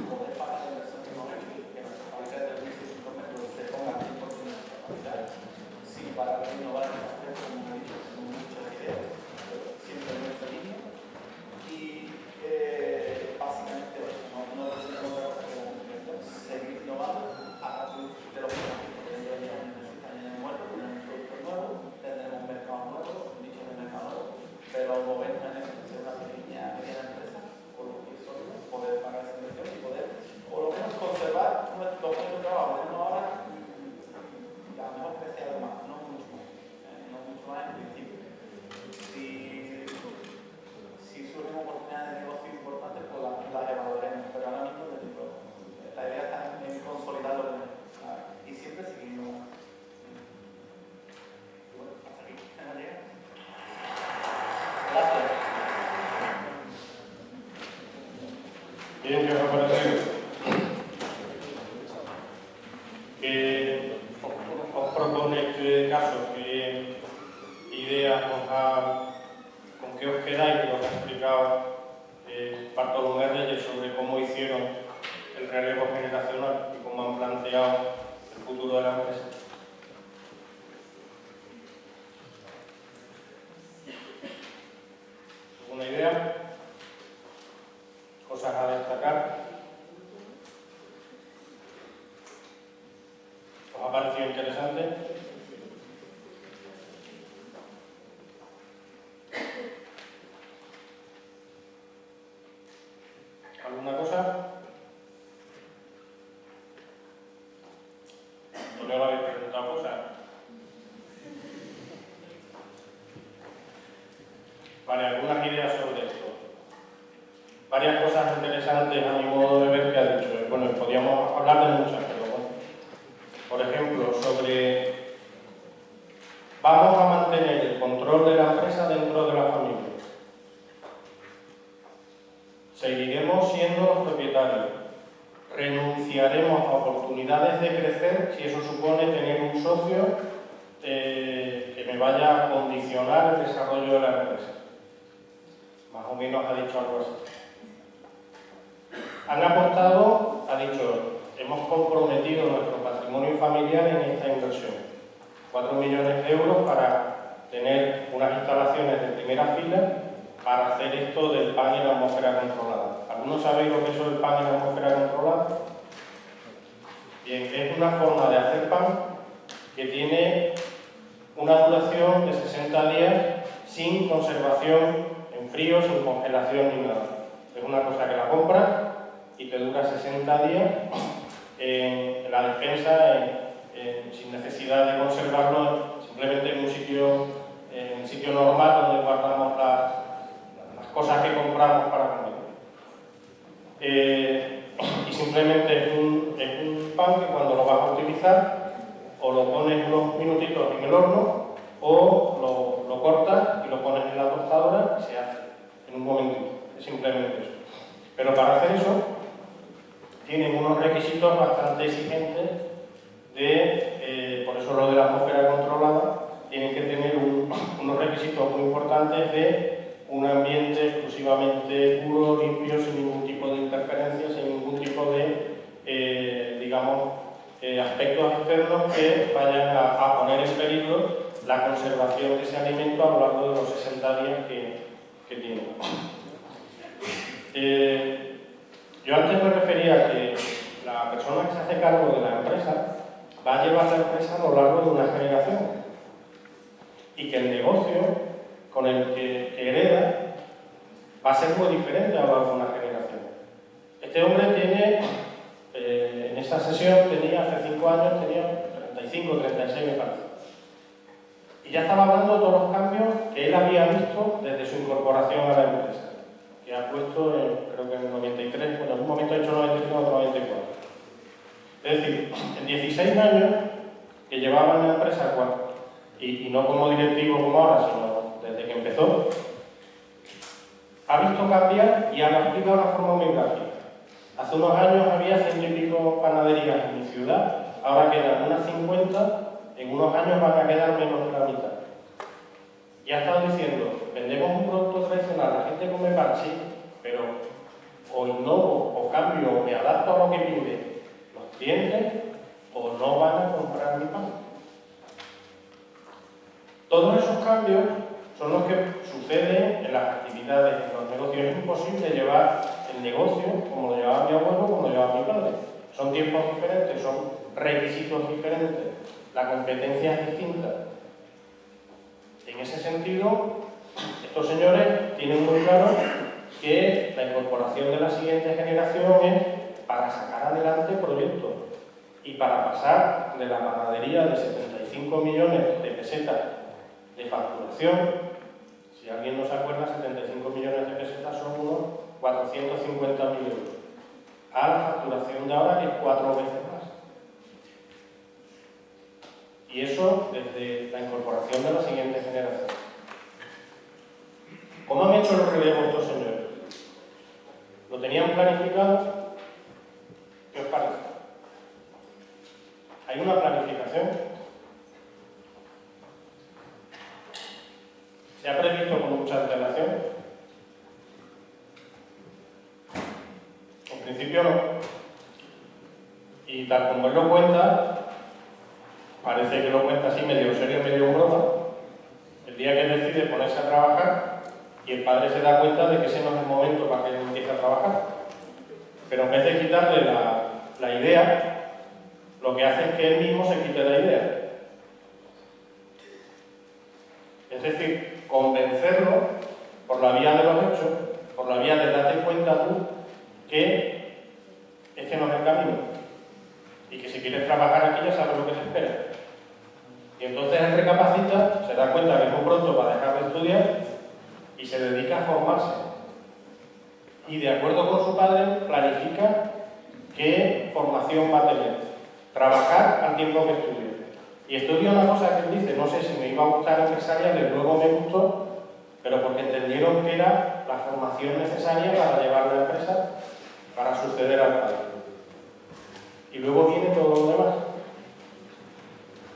poder pagar la inversión tecnológica, que nuestra fábrica de 3.600 metros se ponga al 100% de nuestra capacidad, sin parar de innovar en ese aspecto, como he dicho, con muchas ideas, siempre en nuestra línea. Y básicamente no necesitamos otra cosa que la investigación, seguir innovando a partir de los productos que necesitan en el muerto, tenemos un producto nuevo, tendremos un mercado nuevo, un nicho de mercado nuevo, pero movernos en eso, ser una mediana empresa, por lo que soy, poder pagar esa inversión y poder, por lo menos, conservar los puestos de trabajo que tenemos ahora y a lo mejor crecer algo más, no mucho más en principio. Si surgen oportunidades de negocio importantes, pues las evaluaremos, pero ahora mismo la idea está en consolidarlo y siempre siguiendo. Bueno, hasta aquí. Gracias. Bien, ¿qué os ha parecido? Os propone este caso, qué ideas con qué os quedáis de lo que ha explicado Bartolomé Reyes sobre cómo hicieron el relevo generacional y cómo han planteado el futuro de la empresa. ¿Alguna idea? Cosas Vale, algunas ideas sobre esto. Varias cosas interesantes a mi modo de ver que ha dicho. Bueno, podríamos hablar de muchas, pero bueno. Por ejemplo, sobre vamos a mantener el control de la empresa dentro de la familia. Seguiremos siendo los propietarios. Renunciaremos a oportunidades de crecer si eso supone tener un socio que me vaya a condicionar el desarrollo de la empresa. Más o menos ha dicho algo así. Han apostado, ha dicho, hemos comprometido nuestro patrimonio familiar en esta inversión. 4 millones de euros para tener unas instalaciones de primera fila para hacer esto del pan en atmósfera controlada. ¿Algunos sabéis lo que es eso del pan en atmósfera controlada? Bien, es una forma de hacer pan que tiene una duración de 60 días sin conservación en frío, sin congelación ni nada. Es una cosa que la compras y te dura 60 días en la despensa sin necesidad de conservarlo, simplemente en un sitio normal donde guardamos las cosas que compramos para comer. Y simplemente es un pan que cuando lo vas a utilizar o lo pones unos minutitos en el horno o lo cortas y lo pones en la tostadora y se hace en un momentito. Es simplemente eso. Pero para hacer eso tienen unos requisitos bastante exigentes por eso lo de la atmósfera controlada, tienen que tener unos requisitos muy importantes de un ambiente exclusivamente puro, limpio, sin ningún tipo de interferencia, sin ningún tipo de, digamos, aspectos externos que vayan a poner en peligro la conservación de ese alimento a lo largo de los 60 días que tiene. Yo antes me refería a que la persona que se hace cargo de la empresa va a llevar la empresa a lo largo de una generación y que el negocio con el que hereda va a ser muy diferente a lo largo de una generación. Este hombre tiene, en esa sesión hace 5 años, tenía 35, 36 me parece. Y ya estaba hablando de todos los cambios que él había visto desde su incorporación a la empresa, que ha puesto, creo que en el 93, bueno, en un momento ha hecho 93 o 94. Es decir, en 16 años que llevaba en la empresa, y no como directivo como ahora, sino desde que empezó, ha visto cambiar y ha aplicado una forma muy gráfica. Hace unos años había 100 y pico panaderías en mi ciudad, ahora quedan unas 50, en unos años van a quedar menos de la mitad. Y ha estado diciendo, vendemos un producto tradicional, la gente come pan, sí, pero o innovo, o cambio, o me adapto a lo que pide los clientes, o no van a comprar mi pan. Todos esos cambios son los que suceden en las actividades, en los negocios. Es imposible llevar el negocio como lo llevaba mi abuelo, como lo llevaba mi padre. Son tiempos diferentes, son requisitos diferentes, la competencia es distinta. En ese sentido, estos señores tienen muy claro que la incorporación de la siguiente generación es para sacar adelante proyectos y para pasar de la panadería de 75 millones de pesetas de facturación. Si alguien no se acuerda, 75 millones de pesetas son unos 450.000 euros, a la facturación de ahora, que es 4 veces más. Y eso desde la incorporación de la siguiente generación. ¿Cómo han hecho el relevo estos señores? ¿Lo tenían planificado? ¿Qué os parece? ¿Hay una planificación? ¿Se ha previsto con mucha antelación? En principio no. Y tal como él lo cuenta, parece que lo cuenta así medio serio, medio en broma. El día que él decide ponerse a trabajar y el padre se da cuenta de que ese no es el momento para que él empiece a trabajar. Pero en vez de quitarle la idea, lo que hace es que él mismo se quite la idea. Es decir, convencerlo por la vía de los hechos, por la vía de darte cuenta tú que este no es el camino y que si quieres trabajar aquí ya sabes lo que te espera. Y entonces él recapacita, se da cuenta que es muy pronto para dejar de estudiar y se dedica a formarse. Y de acuerdo con su padre, planifica qué formación va a tener. Trabajar al tiempo que estudie. Y estudia una cosa que él dice, no sé si me iba a gustar empresarial, luego me gustó, pero porque entendieron que era la formación necesaria para llevar la empresa, para suceder al padre. Y luego viene todo lo demás.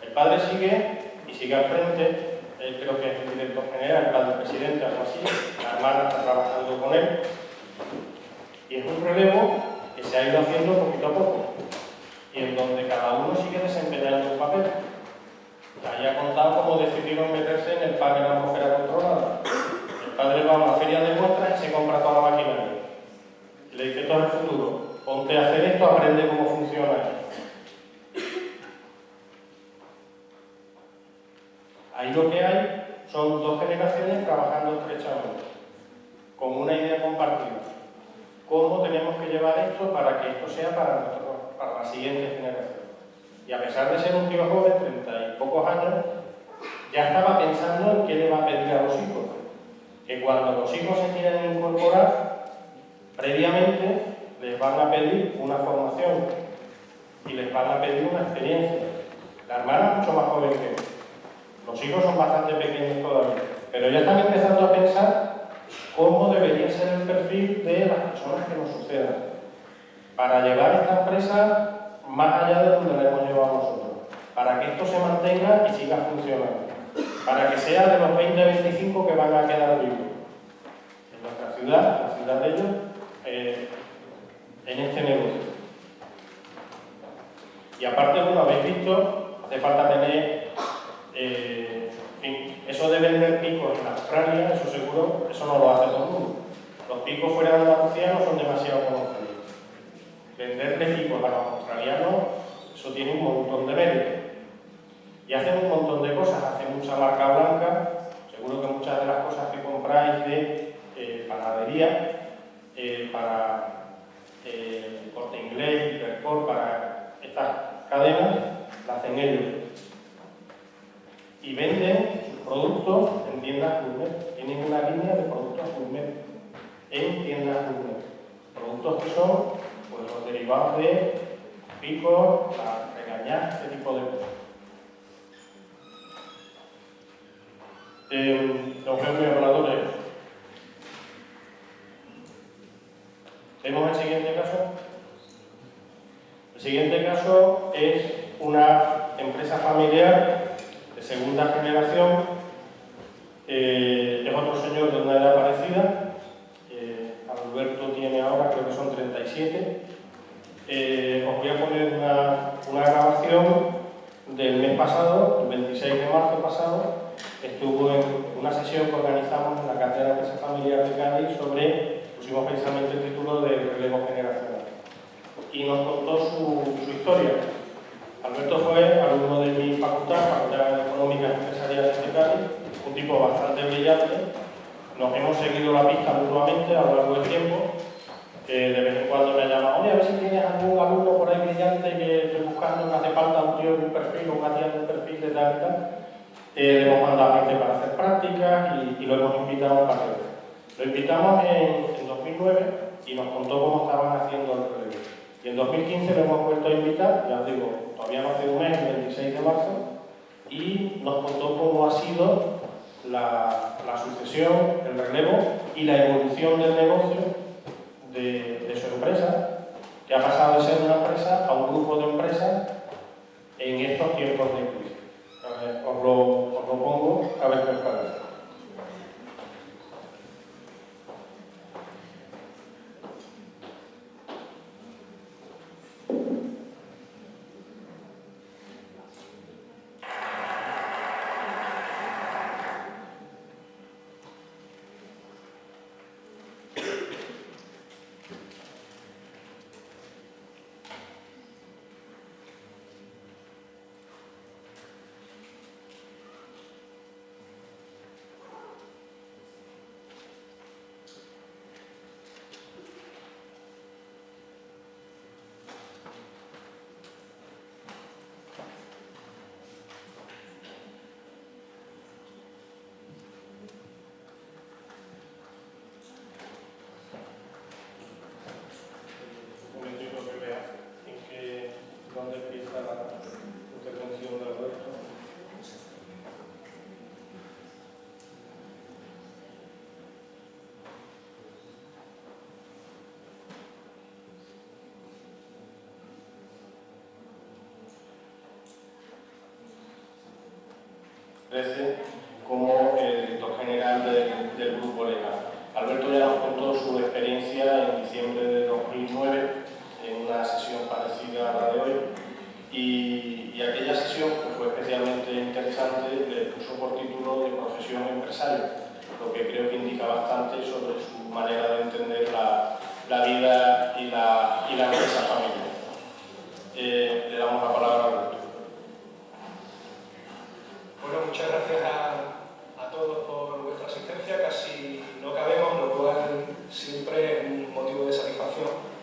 El padre sigue al frente, él creo que es el director general, el padre presidente, algo así, la hermana está trabajando con él, y es un relevo que se ha ido haciendo poquito a poco, y en donde cada uno sigue desempeñando un papel. Ahí ha contado cómo decidieron meterse en el panel de atmósfera controlada. El padre va a una feria de muestras y se compra toda la maquinaria. Y le dice, esto es el futuro, ponte a hacer esto, aprende cómo funciona esto. Ahí lo que hay son dos generaciones trabajando estrechamente, con una idea compartida. ¿Cómo tenemos que llevar esto para que esto sea para la siguiente generación? Y a pesar de ser un tío joven, 30 y pocos años, ya estaba pensando en qué le va a pedir a los hijos. Que cuando los hijos se quieren incorporar, previamente les van a pedir una formación y les van a pedir una experiencia. La hermana es mucho más joven que él. Los hijos son bastante pequeños todavía, pero ya están empezando a pensar cómo debería ser el perfil de las personas que nos sucedan para llevar esta empresa más allá de donde la hemos llevado nosotros, para que esto se mantenga y siga funcionando, para que sea de los 20-25 que van a quedar vivos en nuestra ciudad, la ciudad de ellos, en este negocio. Y aparte, como habéis visto, hace falta tener, en fin, eso de vender picos en Australia, eso seguro, eso no lo hace todo el mundo. Los picos fuera de Andalucía no son demasiado conocidos. Venderle picos a los australianos, eso tiene un montón de méritos. Y hacen un montón de cosas, hacen mucha marca blanca, seguro que muchas de las cosas que compráis de panadería, para Corte Inglés, Hipercor, para estas cadenas, las hacen ellos. Y venden sus productos en tiendas gourmet. Tienen una línea de productos gourmet en tiendas gourmet. Productos que son pues los derivados de picos, la regañar, este tipo de cosas. Los premios habladores. ¿Vemos el siguiente caso? El siguiente caso es una empresa familiar de segunda generación. Es otro señor de una edad parecida. Alberto tiene ahora, creo que son 37. Os voy a poner una grabación del mes pasado, el 26 de marzo pasado. Estuvo en una sesión que organizamos en la Cátedra de Empresa Familiar de Cádiz pusimos precisamente el título de relevo generacional. Y nos contó su historia. Alberto fue alumno de mi facultad de Económicas Empresariales de Cádiz, un tipo bastante brillante. Nos hemos seguido la pista mutuamente a lo largo del tiempo. De vez en cuando me llama, oye, a ver si tienes algún alumno por ahí brillante que estoy buscando, me hace falta un tío de un perfil o una tía de un perfil de tal y tal. Le hemos mandado gente para hacer prácticas y lo hemos invitado a partir. Lo invitamos en 2009 y nos contó cómo estaban haciendo el relevo. Y en 2015 lo hemos vuelto a invitar, ya os digo, todavía no hace un mes, el 26 de marzo, y nos contó cómo ha sido la sucesión, el relevo y la evolución del negocio de su empresa, que ha pasado de ser una empresa a un grupo de empresas en estos tiempos de crisis. Os lo pongo a ver qué os parece. 2013 como el director general del grupo legal. Alberto ya nos contó su experiencia en diciembre de 2009 en una sesión parecida a la de hoy y aquella sesión pues, fue especialmente interesante, le puso por título de profesión empresario, lo que creo que indica bastante sobre su manera de entender la vida y la empresa familiar. Le damos la palabra a Alberto. Bueno, muchas gracias a todos por vuestra asistencia. Casi no cabemos, lo cual siempre es un motivo de satisfacción.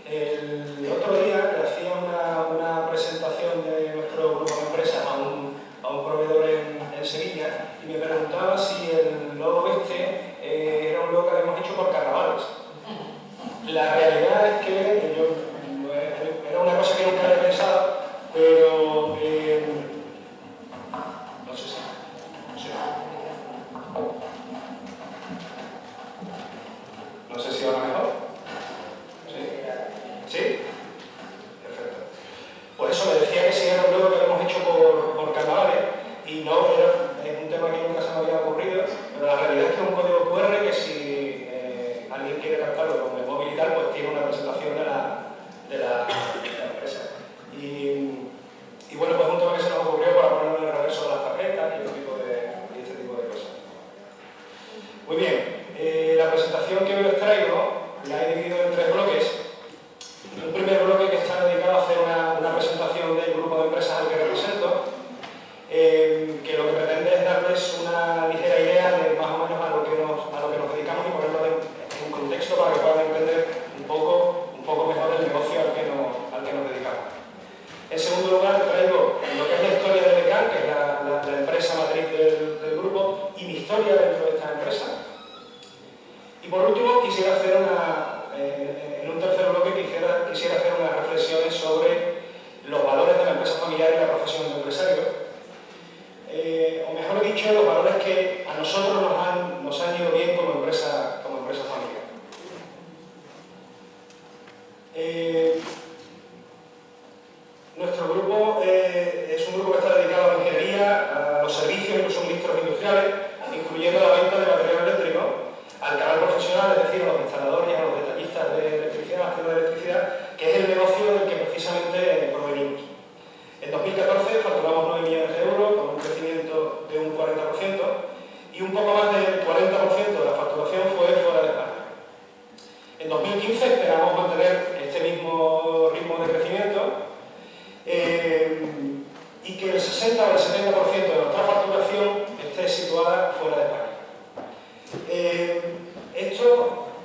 El otro día le hacía una presentación de nuestro grupo de empresas a un proveedor en Sevilla y me preguntaba si el logo este era un logo que habíamos hecho por carnavales. La realidad es que era una cosa que nunca había pensado, pero no sé si. No sé si ahora mejor. ¿Sí? ¿Sí? Perfecto. Por eso me decía que si era un logo que habíamos hecho por carnavales y no, es un tema que nunca se me había ocurrido, pero la realidad es que es un código QR que si alguien quiere captarlo con el móvil y tal, pues tiene una presentación de la empresa. Y bueno, pues un tema que se nos ocurrió para ponerlo en el reverso de las tarjetas y este tipo de cosas. Muy bien, la presentación que hoy os traigo la he dividido en 3 bloques. Un primer bloque que está dedicado a hacer una presentación del grupo de empresas al que represento, que lo que pretende es darles una ligera idea de más o menos a lo que nos dedicamos y ponerlo en contexto para que puedan entender un poco mejor el negocio al que nos dedicamos. En segundo lugar, traigo lo que es la historia de Lecan, que es la empresa matriz del grupo, y mi historia dentro de esta empresa. Y por último, quisiera hacer en un tercer bloque quisiera hacer unas reflexiones sobre los valores de la empresa familiar y la profesión de empresario. O mejor dicho, los valores que a nosotros nos han ido bien como empresa familiar. Nuestro grupo es un grupo que está dedicado a la ingeniería, a los servicios y los suministros industriales, incluyendo la venta de material eléctrico, al canal profesional, es decir, a los instaladores y a los detallistas de electricidad, a de electricidad, que es el negocio del que precisamente provenimos. En 2014 facturamos 9 millones de euros, con un crecimiento de un 40%, y un poco más del 40% de la facturación fue fuera de España. En 2015 esperamos mantener este mismo ritmo de crecimiento, y que el 60 o el 70% de nuestra facturación esté situada fuera de España. Esto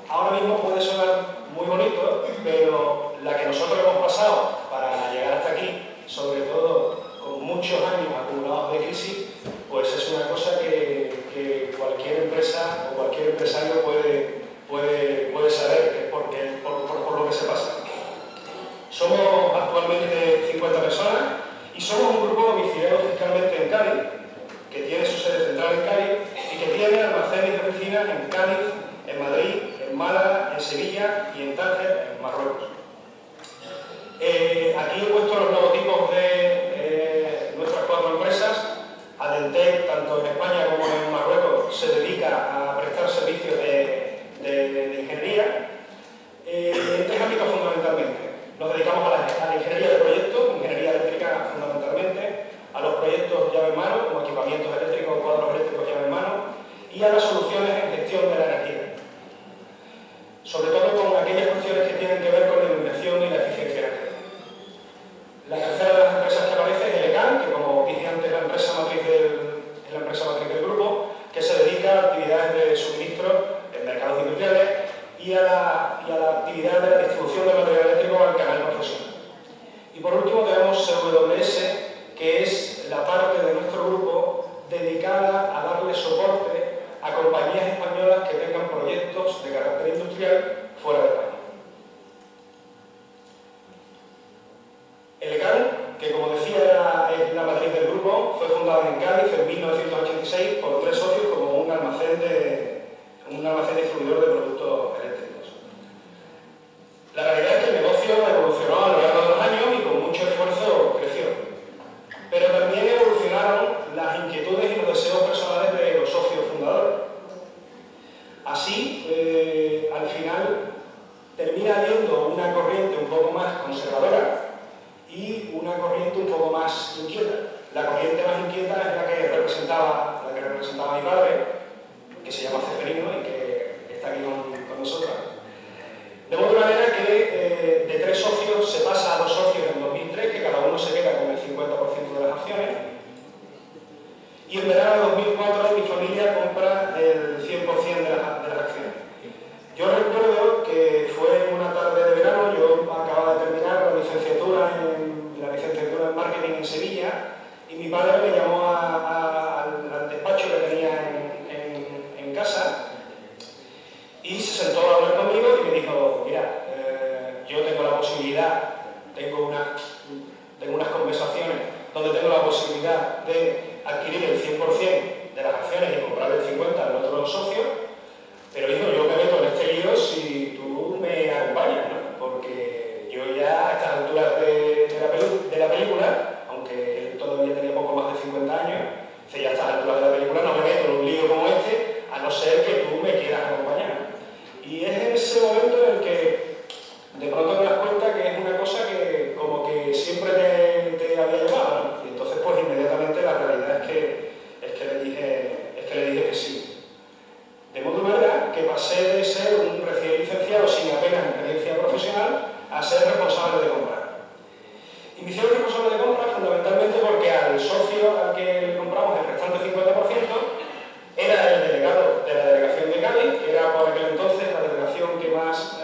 ahora mismo puede sonar muy bonito, pero la que nosotros hemos pasado para llegar hasta aquí, sobre todo con muchos años acumulados de crisis, pues es una cosa que cualquier empresa o cualquier empresario puede saber que es por lo que se pasa. Somos actualmente 50 personas y somos un grupo domiciliado fiscalmente en Cádiz, que tiene su sede central en Cádiz y que tiene almacenes y oficinas en Cádiz, en Madrid, en Málaga, en Sevilla y en Tánger, en Marruecos. Aquí he puesto los logotipos de nuestras 4 empresas. Adentec, tanto en España como en Marruecos, se dedica a prestar servicios de ingeniería en 3 ámbitos fundamentalmente. Nos dedicamos a la ingeniería de proyectos, ingeniería eléctrica fundamentalmente, a los proyectos llave en mano, como equipamientos eléctricos, cuadros eléctricos llave en mano, y a las soluciones en gestión de la energía. Sobre todo con aquellas cuestiones que tienen que ver con la iluminación y la eficiencia energética. La tercera de las empresas que aparece es Lecan, que como dije antes es la empresa matriz del grupo, que se dedica a actividades de suministro en mercados industriales y a la actividad de la distribución de material eléctrico al canal profesional. Y por último tenemos CWS, que es la parte de nuestro grupo dedicada a darle soporte a compañías españolas que tengan proyectos de carácter industrial fuera de España. El Lecan, que como decía es la matriz del grupo, fue fundado en Cádiz en 1986 por 3 socios como un almacén distribuidor de productos eléctricos. La realidad es que el negocio evolucionó a lo largo de los años y con mucho esfuerzo creció. Pero también evolucionaron las inquietudes y así, al final, termina habiendo una corriente un poco más conservadora y una corriente un poco más inquieta. La corriente más inquieta es la que representaba mi padre, que se llama Ceferino y que está aquí con nosotros. De modo manera que de 3 socios se pasa a 2 socios en 2003, que cada uno se queda con el 50% de las acciones. Y en verano de 2004 mi familia compra el 100% de las acciones. Yo recuerdo que fue una tarde de verano, yo acababa de terminar la licenciatura en marketing en Sevilla, y mi padre me llamó al despacho que tenía en casa y se sentó a hablar conmigo y me dijo: mira, yo tengo la posibilidad, tengo unas conversaciones donde tengo la posibilidad de adquirir el 100% de las acciones y comprar el 50% al otro socio, pero hijo, yo me meto en este lío si tú me acompañas, ¿no? Porque yo ya a estas alturas de la película, aunque él todavía tenía poco más de 50 años, dice, ya a estas alturas de la película no me meto en un lío como este, a no ser que tú me quieras acompañar. Y es en ese momento en el que de pronto te das cuenta que es una cosa que como que siempre te había llevado, ¿no? Y entonces pues inmediatamente la realidad es que le dije que sí. De modo manera que pasé de ser un recién licenciado sin apenas experiencia profesional a ser responsable de compra. Y me hicieron responsable de compra fundamentalmente porque al socio al que le compramos el restante 50% era el delegado de la delegación de Cádiz, que era por aquel entonces la delegación que más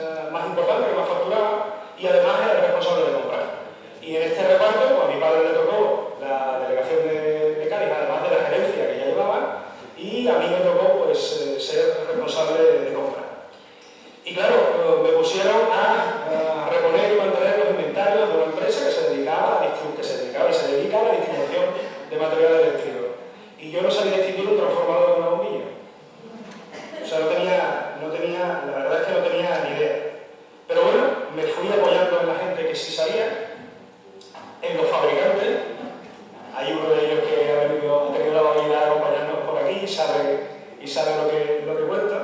importante, que más facturaba, y además era el responsable de comprar. Y en este reparto, pues a mi padre le tocó la delegación de Cádiz, además de la gerencia que ya llevaba, y a mí me tocó pues ser responsable de compra. Y claro, me pusieron a reponer y mantener los inventarios de una empresa que se dedicaba y se dedica a la distribución de material eléctrico. Y yo no sabía distinguir un transformador de una bombilla. O sea, la verdad es que no tenía ni idea. Pero bueno, me fui apoyando en la gente que sí sabía, en los fabricantes. Hay uno de ellos que ha tenido la habilidad de acompañarnos por aquí y sabe lo que cuento.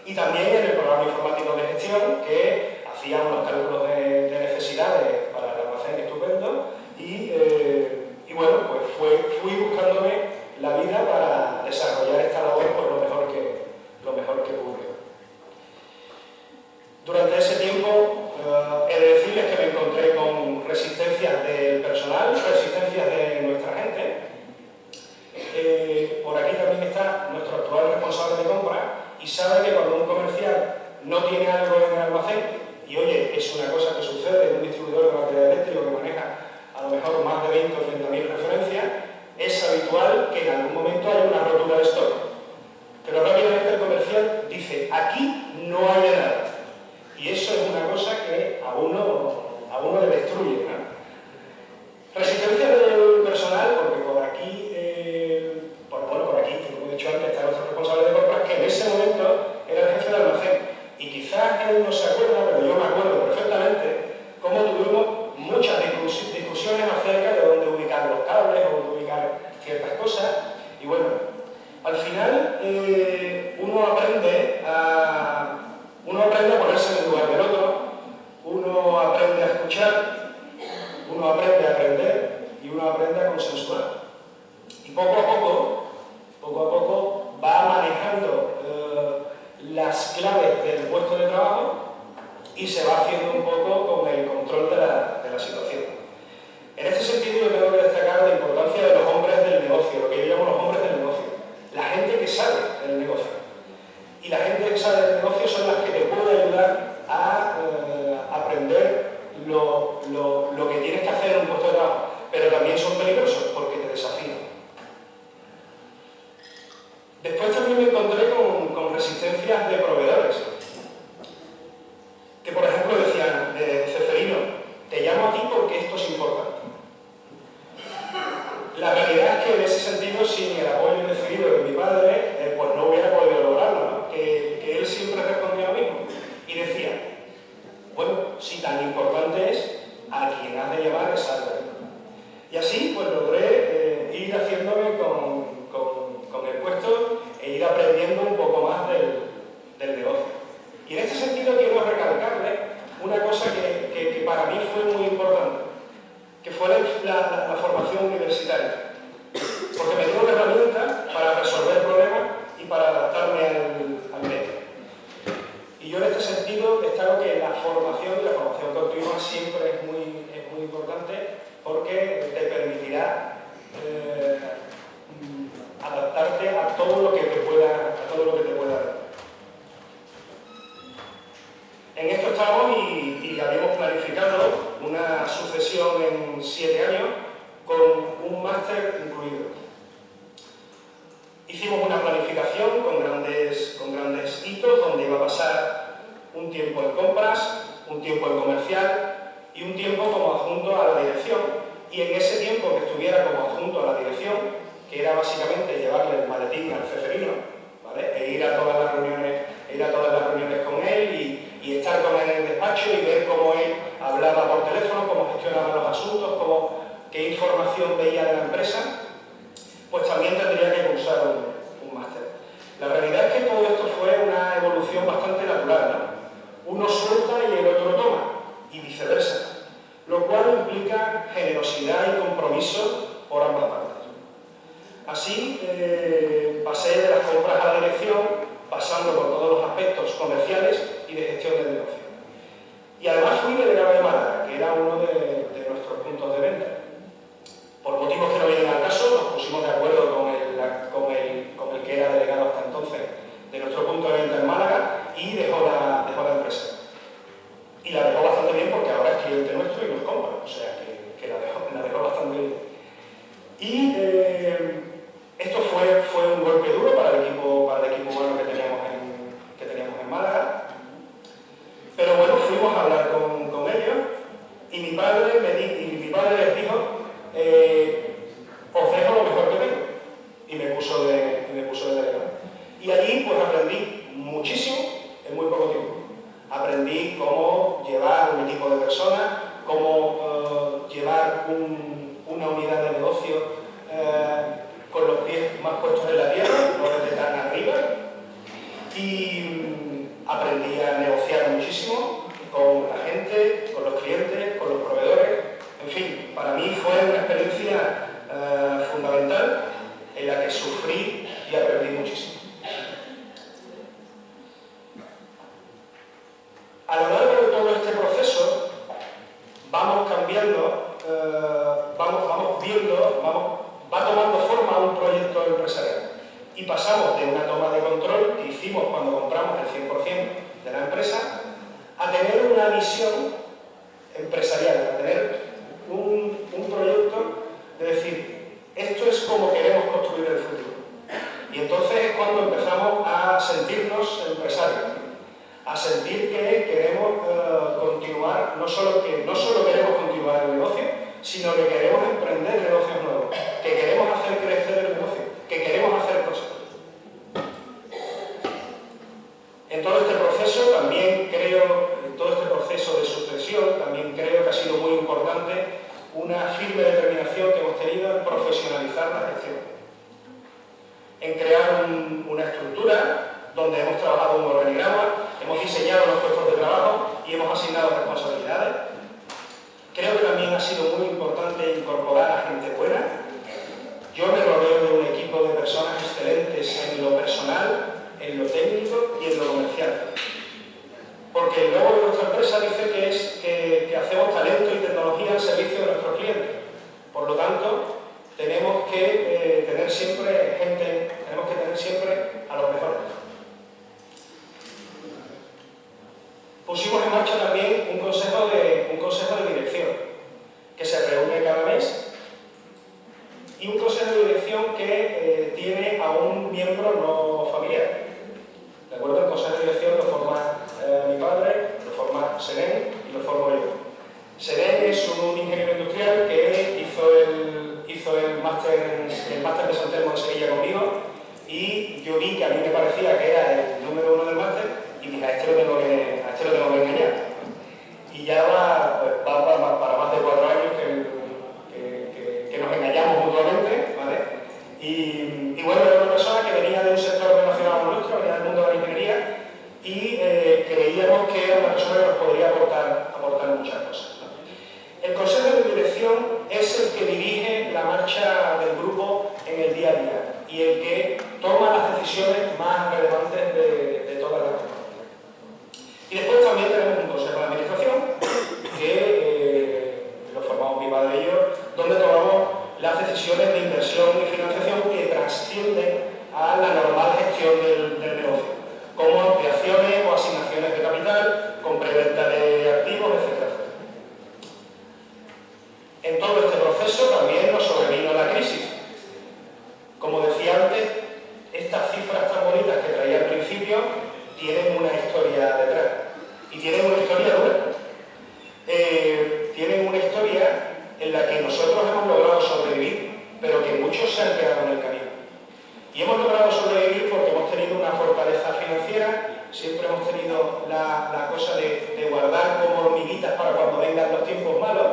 Y también en el programa informático de gestión, que hacía unos cálculos de necesidades para el almacén estupendo. Y bueno, pues fui buscándome la vida para desarrollar esta labor pues, lo mejor que pude. Durante ese tiempo, he de decirles que me encontré con resistencias del personal, resistencias de nuestra gente. Por aquí también está nuestro actual responsable de compra y sabe que cuando un comercial no tiene algo en el almacén, y oye, es una cosa que sucede en un distribuidor de material eléctrico que maneja a lo mejor más de 20 o 30.000 referencias, es habitual que en algún momento haya una rotura de stock. Pero rápidamente el comercial dice, aquí no hay de nada. Y eso es una cosa que a uno le destruye, ¿no? Resistencia del personal, porque por aquí, como he dicho antes, está nuestro responsable de compras, que en ese momento era el jefe de almacén. Y quizás él no se acuerda, pero yo me acuerdo perfectamente cómo tuvimos muchas discusiones acerca de dónde ubicar los cables o dónde ubicar ciertas cosas. Y bueno, al final uno aprende a ponerse en el lugar del otro, uno aprende a escuchar, uno aprende a aprender y uno aprende a consensuar. Y poco a poco va manejando las claves del puesto de trabajo y se va haciendo un poco con el control de la situación. En este sentido yo tengo que destacar la importancia de los hombres del negocio, lo que yo llamo los hombres del negocio, la gente que sabe del negocio. Y la gente que sabe del negocio son las que te puede ayudar a aprender lo que tienes que hacer en un puesto de trabajo, pero también son peligrosos porque te desafían. Después también me encontré con resistencias de proveedores, que por ejemplo decían, Ceferino, te llamo a ti porque esto es importante. La realidad es que en ese sentido, sin el apoyo decidido de mi padre, pues no hubiera podido lograrlo, ¿no? Que él siempre respondía lo mismo y decía, bueno, si tan importante es, a quien has de llamar es a él. Y así pues logré ir haciéndome con el puesto e ir aprendiendo un poco más del negocio. Y en este sentido quiero recalcarle una cosa que para mí fue muy importante, que fue la formación universitaria, porque me dio una herramienta para resolver problemas y para adaptarme al medio. Y yo en este sentido destaco que la formación y la formación continua siempre es muy importante, porque te permitirá adaptarte a todo lo que te pueda dar. En esto estamos y habíamos planificado una sucesión en 7 años con un máster incluido. Hicimos una planificación con grandes hitos, donde iba a pasar un tiempo en compras, un tiempo en comercial y un tiempo como adjunto a la dirección. Y en ese tiempo que estuviera como adjunto a la dirección, que era básicamente llevarle el maletín al ceferino, ¿vale? E ir a todas las reuniones con él y estar con él en el despacho y ver cómo él hablaba por teléfono, cómo gestionaba los asuntos, qué información veía de la empresa, pues también tendría que cursar un máster. La realidad es que todo esto fue una evolución bastante natural, ¿no? Uno suelta y el otro toma, y viceversa, lo cual implica generosidad y compromiso por ambas partes. Así pasé de las compras a la dirección, pasando por todos los aspectos comerciales y de gestión del negocio. Y además fui delegado de Málaga, que era uno de nuestros puntos de venta. Por motivos que no vienen al caso, nos pusimos de acuerdo con el que era delegado hasta entonces de nuestro punto de venta en Málaga y dejó la empresa. Y la dejó bastante bien, porque ahora es cliente nuestro y nos compra, o sea que la dejó bastante bien. Y esto fue un golpe duro para el equipo humano que teníamos en Málaga. Pero bueno, fuimos a hablar con ellos y mi padre les dijo: os dejo lo mejor que tengo. Y me puso de delegado. Y allí pues aprendí muchísimo en muy poco tiempo. Aprendí cómo llevar un equipo de personas, cómo llevar una unidad de negocio con los pies más puestos en la tierra, no desde tan arriba. Y aprendí a negociar muchísimo con la gente, con los clientes, con los proveedores. En fin, para mí fue una experiencia fundamental en la que sufrí y aprendí muchísimo. A lo largo de todo este proceso vamos cambiando, vamos viendo, va tomando forma un proyecto empresarial. Y pasamos de una toma de control que hicimos cuando compramos el 100% de la empresa a tener una visión empresarial, a tener un proyecto de decir: esto es como queremos construir el futuro. Y entonces es cuando empezamos a sentirnos empresarios, a sentir que queremos continuar, no solo queremos continuar el negocio, sino que queremos emprender negocios nuevos, que queremos hacer crecer el negocio, que queremos hacer cosas. En todo este proceso también creo, en todo este proceso de sucesión, también creo que ha sido muy importante una firme determinación que hemos tenido en profesionalizar la gestión, en crear una estructura donde hemos trabajado un organigrama, hemos diseñado los puestos de trabajo y hemos asignado responsabilidades. Creo que también ha sido muy importante incorporar a gente buena. Yo me rodeo de un equipo de personas excelentes en lo personal, en lo técnico y en lo comercial. Porque el logo de nuestra empresa dice que hacemos talento y tecnología al servicio de nuestros clientes. Por lo tanto, tenemos que tener siempre a los mejores. Pusimos en marcha también un consejo de dirección que se reúne cada mes, y un consejo de dirección que tiene a un miembro no familiar. ¿De acuerdo? El consejo de dirección lo forma mi padre, lo forma Senen y lo formo yo. Senen es un ingeniero industrial que hizo el máster de San Telmo en Sevilla conmigo, y yo vi que a mí me parecía que era el número 1 del máster y dije: a este lo tengo que engañar. y el que toma las decisiones más relevantes de todas las compañías. Y después también tenemos un consejo de administración que lo formamos mi padre y yo, donde tomamos las decisiones de inversión y financiación que trascienden a la normal gestión del negocio, como ampliaciones o asignaciones de capital, con preventa de activos, etcétera, etcétera. En todo este proceso también nos sobrevino la crisis. Como decía antes, estas cifras tan bonitas que traía al principio tienen una historia detrás. Y tienen una historia dura. Tienen una historia en la que nosotros hemos logrado sobrevivir, pero que muchos se han quedado en el camino. Y hemos logrado sobrevivir porque hemos tenido una fortaleza financiera, siempre hemos tenido la cosa de guardar como hormiguitas para cuando vengan los tiempos malos,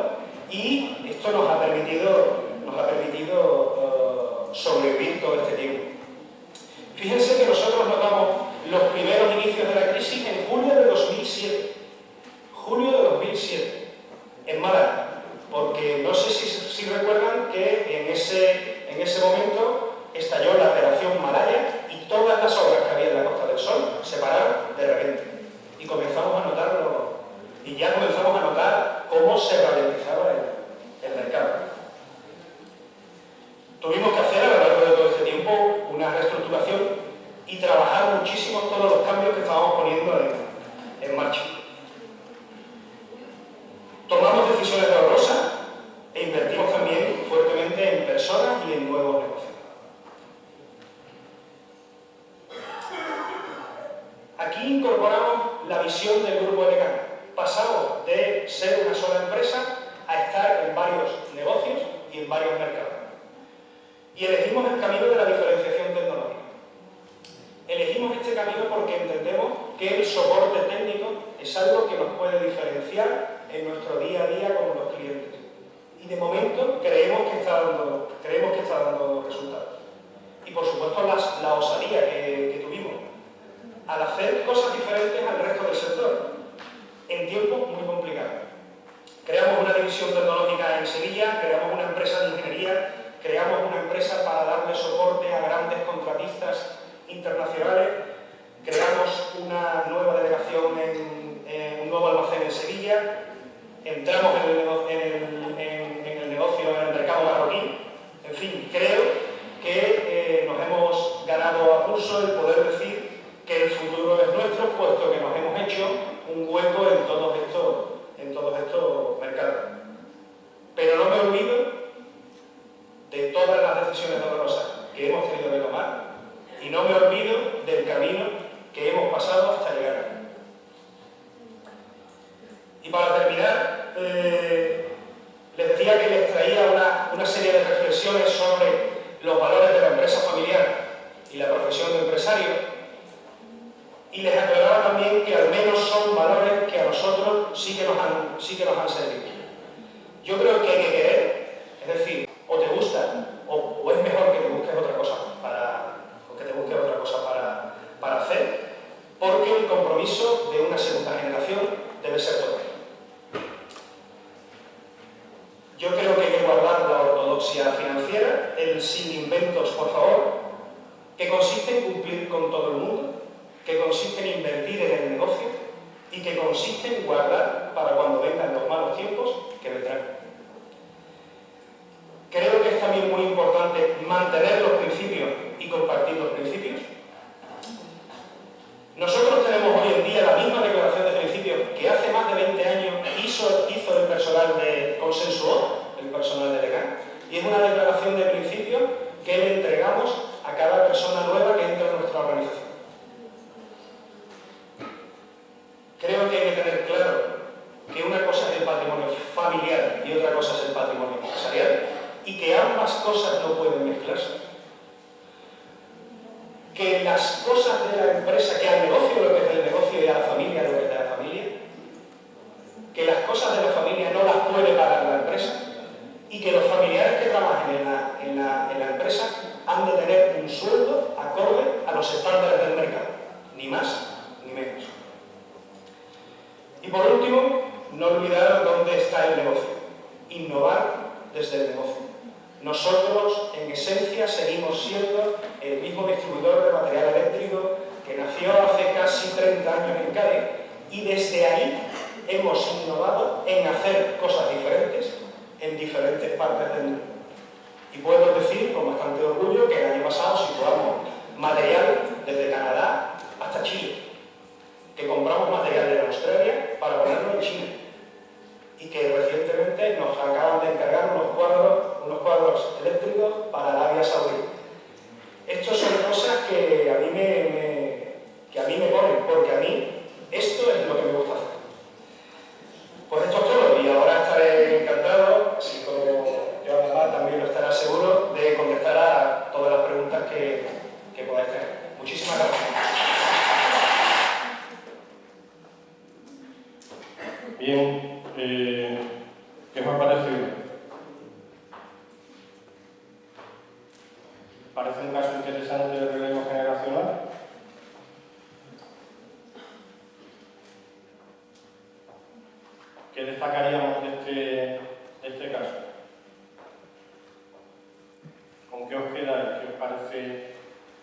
y esto nos ha permitido sobrevivir todo este tiempo. Fíjense que nosotros notamos los primeros inicios de la crisis en julio de 2007. Julio de 2007, en Málaga. Porque no sé si recuerdan que en ese momento estalló la operación Malaya y todas las obras que había en la Costa del Sol se pararon de repente. Y comenzamos a notarlo, y ya comenzamos a notar cómo se ralentizaba el mercado. Tuvimos que hacer a lo largo de todo este tiempo una reestructuración y trabajar muchísimo todos los cambios que estábamos poniendo en marcha. Tomamos decisiones dolorosas e invertimos también fuertemente en personas y en nuevos negocios. Aquí incorporamos la visión del Grupo Elecán. Pasamos de ser una sola empresa a estar en varios negocios y en varios mercados. Y elegimos el camino de la diferenciación tecnológica. Elegimos este camino porque entendemos que el soporte técnico es algo que nos puede diferenciar en nuestro día a día con los clientes. Y de momento creemos que está dando resultados. Y por supuesto la osadía que tuvimos al hacer cosas diferentes al resto del sector en tiempos muy complicados. Creamos una división tecnológica en Sevilla, creamos una empresa de ingeniería, creamos una empresa para darle soporte a grandes contratistas internacionales, creamos una nueva delegación en un nuevo almacén en Sevilla, entramos en el negocio, en el mercado marroquí. En fin, creo que nos hemos ganado a pulso el poder decir que el futuro es nuestro, puesto que nos hemos hecho un hueco en todos estos mercados. Pero no me olvido de todas las decisiones dolorosas que hemos tenido que tomar y no me olvido del camino que hemos pasado hasta llegar aquí. Y para terminar, les decía que les traía una serie de reflexiones sobre los valores de la empresa familiar y la profesión de empresario, y les aclaraba también que al menos son valores que a nosotros sí que nos han servido. Yo creo que hay que querer, es decir, o te gusta o es mejor que te busques otra cosa para hacer, porque el compromiso de una segunda generación debe ser total. Yo creo que hay que guardar la ortodoxia financiera, el sin inventos, por favor, que consiste en cumplir con todo el mundo, que consiste en invertir en el negocio y que consiste en guardar para cuando vengan los malos tiempos que vendrán. Creo que es también muy importante mantener los principios y compartir los principios. Nosotros tenemos hoy en día la misma declaración de principios que hace más de 20 años hizo el personal consensuó el personal de Elecán, y es una declaración de principios que le entregamos a cada persona nueva que entra en nuestra organización. Creo que hay que tener claro que una cosa es el patrimonio familiar y otra cosa es el patrimonio empresarial, y que ambas cosas no pueden mezclarse. Que las cosas de la empresa, que al negocio lo que es del negocio y a la familia lo que es de la familia, que las cosas de la familia no las puede pagar la empresa, y que los familiares que trabajen en la empresa han de tener un sueldo acorde a los estándares del mercado, ni más ni menos. Y por último, no olvidar dónde está el negocio. Innovar desde el negocio. Nosotros, en esencia, seguimos siendo 30 años en Cádiz y desde ahí hemos innovado en hacer cosas diferentes en diferentes partes del mundo. Y puedo decir con bastante orgullo que el año pasado situamos material desde Canadá hasta Chile, que compramos material de Australia para ponerlo en China y que recientemente nos acaban de encargar unos cuadros eléctricos para Arabia Saudí. Estas son cosas que a mí me ponen, porque a mí esto es lo que me gusta hacer. Pues esto es todo, y ahora estaré encantado, así como yo además también lo estará seguro, de contestar a todas las preguntas que podáis tener. Muchísimas gracias. Bien, ¿qué os ha parecido? ¿Parece un caso interesante de relevo generacional? ¿Qué destacaríamos de este caso? ¿Con qué os quedáis? ¿Qué os parece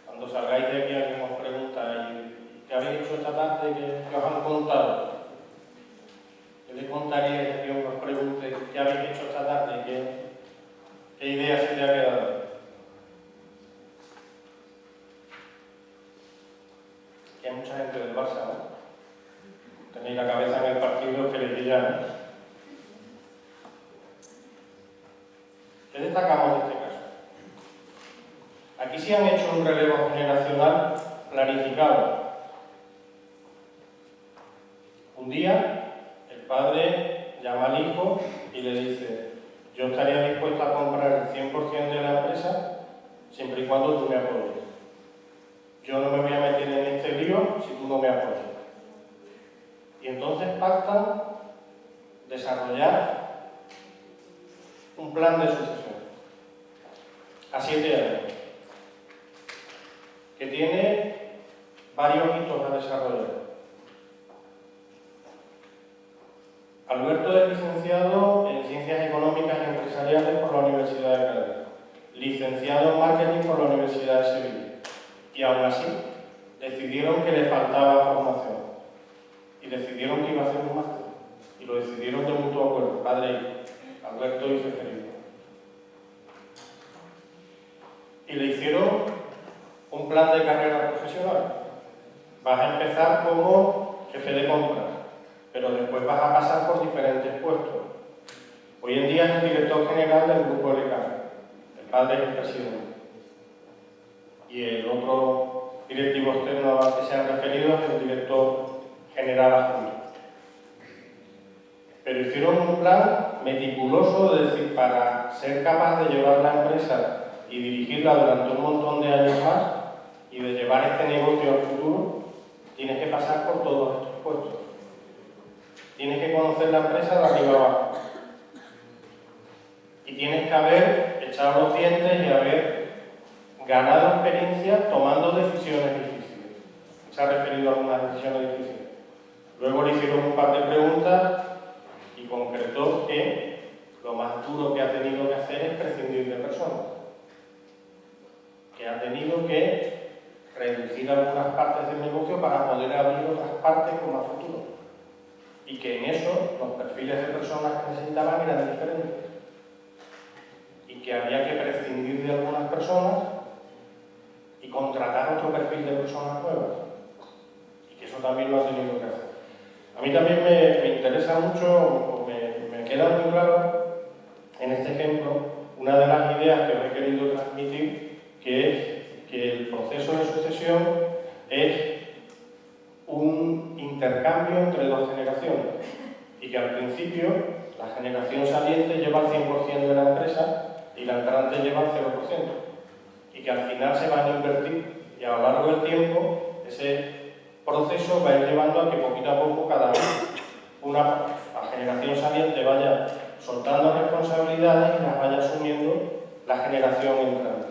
cuando salgáis de aquí? Alguien os pregunta ¿y qué habéis hecho esta tarde? ¿Qué os han contado? ¿Qué le contaríais a quien os pregunte qué habéis hecho esta tarde? ¿Qué idea se te ha quedado? Que hay mucha gente del Barça, ¿no? Tenéis la cabeza en el partido que le pillan. ¿Qué destacamos de este caso? Aquí sí han hecho un relevo generacional planificado. Un día, el padre llama al hijo y le dice: yo estaría dispuesto a comprar el 100% de la empresa siempre y cuando tú me apoyes. Yo no me voy a meter en este lío si tú no me apoyas. Y entonces pactan desarrollar un plan de sucesión a 7 años, que tiene varios hitos a desarrollar. Alberto es licenciado en Ciencias Económicas y Empresariales por la Universidad de Cádiz, licenciado en Marketing por la Universidad de Sevilla, y aún así decidieron que le faltaba formación y decidieron que iba a hacer un máster, y lo decidieron de mutuo acuerdo, padre e hijo, Alberto y Federico. Y le hicieron un plan de carrera profesional. Vas a empezar como jefe de compras, pero después vas a pasar por diferentes puestos. Hoy en día es el director general del grupo LK, el padre es el presidente. Y el otro directivo externo al que se han referido es el director general adjunto. Pero hicieron un plan meticuloso, es decir, para ser capaz de llevar la empresa y dirigirla durante un montón de años más y de llevar este negocio al futuro, tienes que pasar por todos estos puestos. Tienes que conocer la empresa de arriba abajo. Y tienes que haber echado los dientes y haber ganado experiencia tomando decisiones difíciles. Se ha referido a algunas decisiones difíciles. Luego le hicieron un par de preguntas y concretó que lo más duro que ha tenido que hacer es prescindir de personas. Que ha tenido que reducir algunas partes del negocio para poder abrir otras partes con más futuro. Y que en eso los perfiles de personas que necesitaban eran diferentes. Y que había que prescindir de algunas personas y contratar otro perfil de personas nuevas. Y que eso también lo ha tenido que hacer. A mí también me interesa mucho, o me queda muy claro en este ejemplo, una de las ideas que os he querido transmitir, que es que el proceso de sucesión es un intercambio entre dos generaciones y que al principio la generación saliente lleva el 100% de la empresa y la entrante lleva el 0%, y que al final se van a invertir y a lo largo del tiempo ese proceso va a ir llevando a que poquito a poco cada la generación saliente vaya soltando responsabilidades y las vaya asumiendo la generación entrante.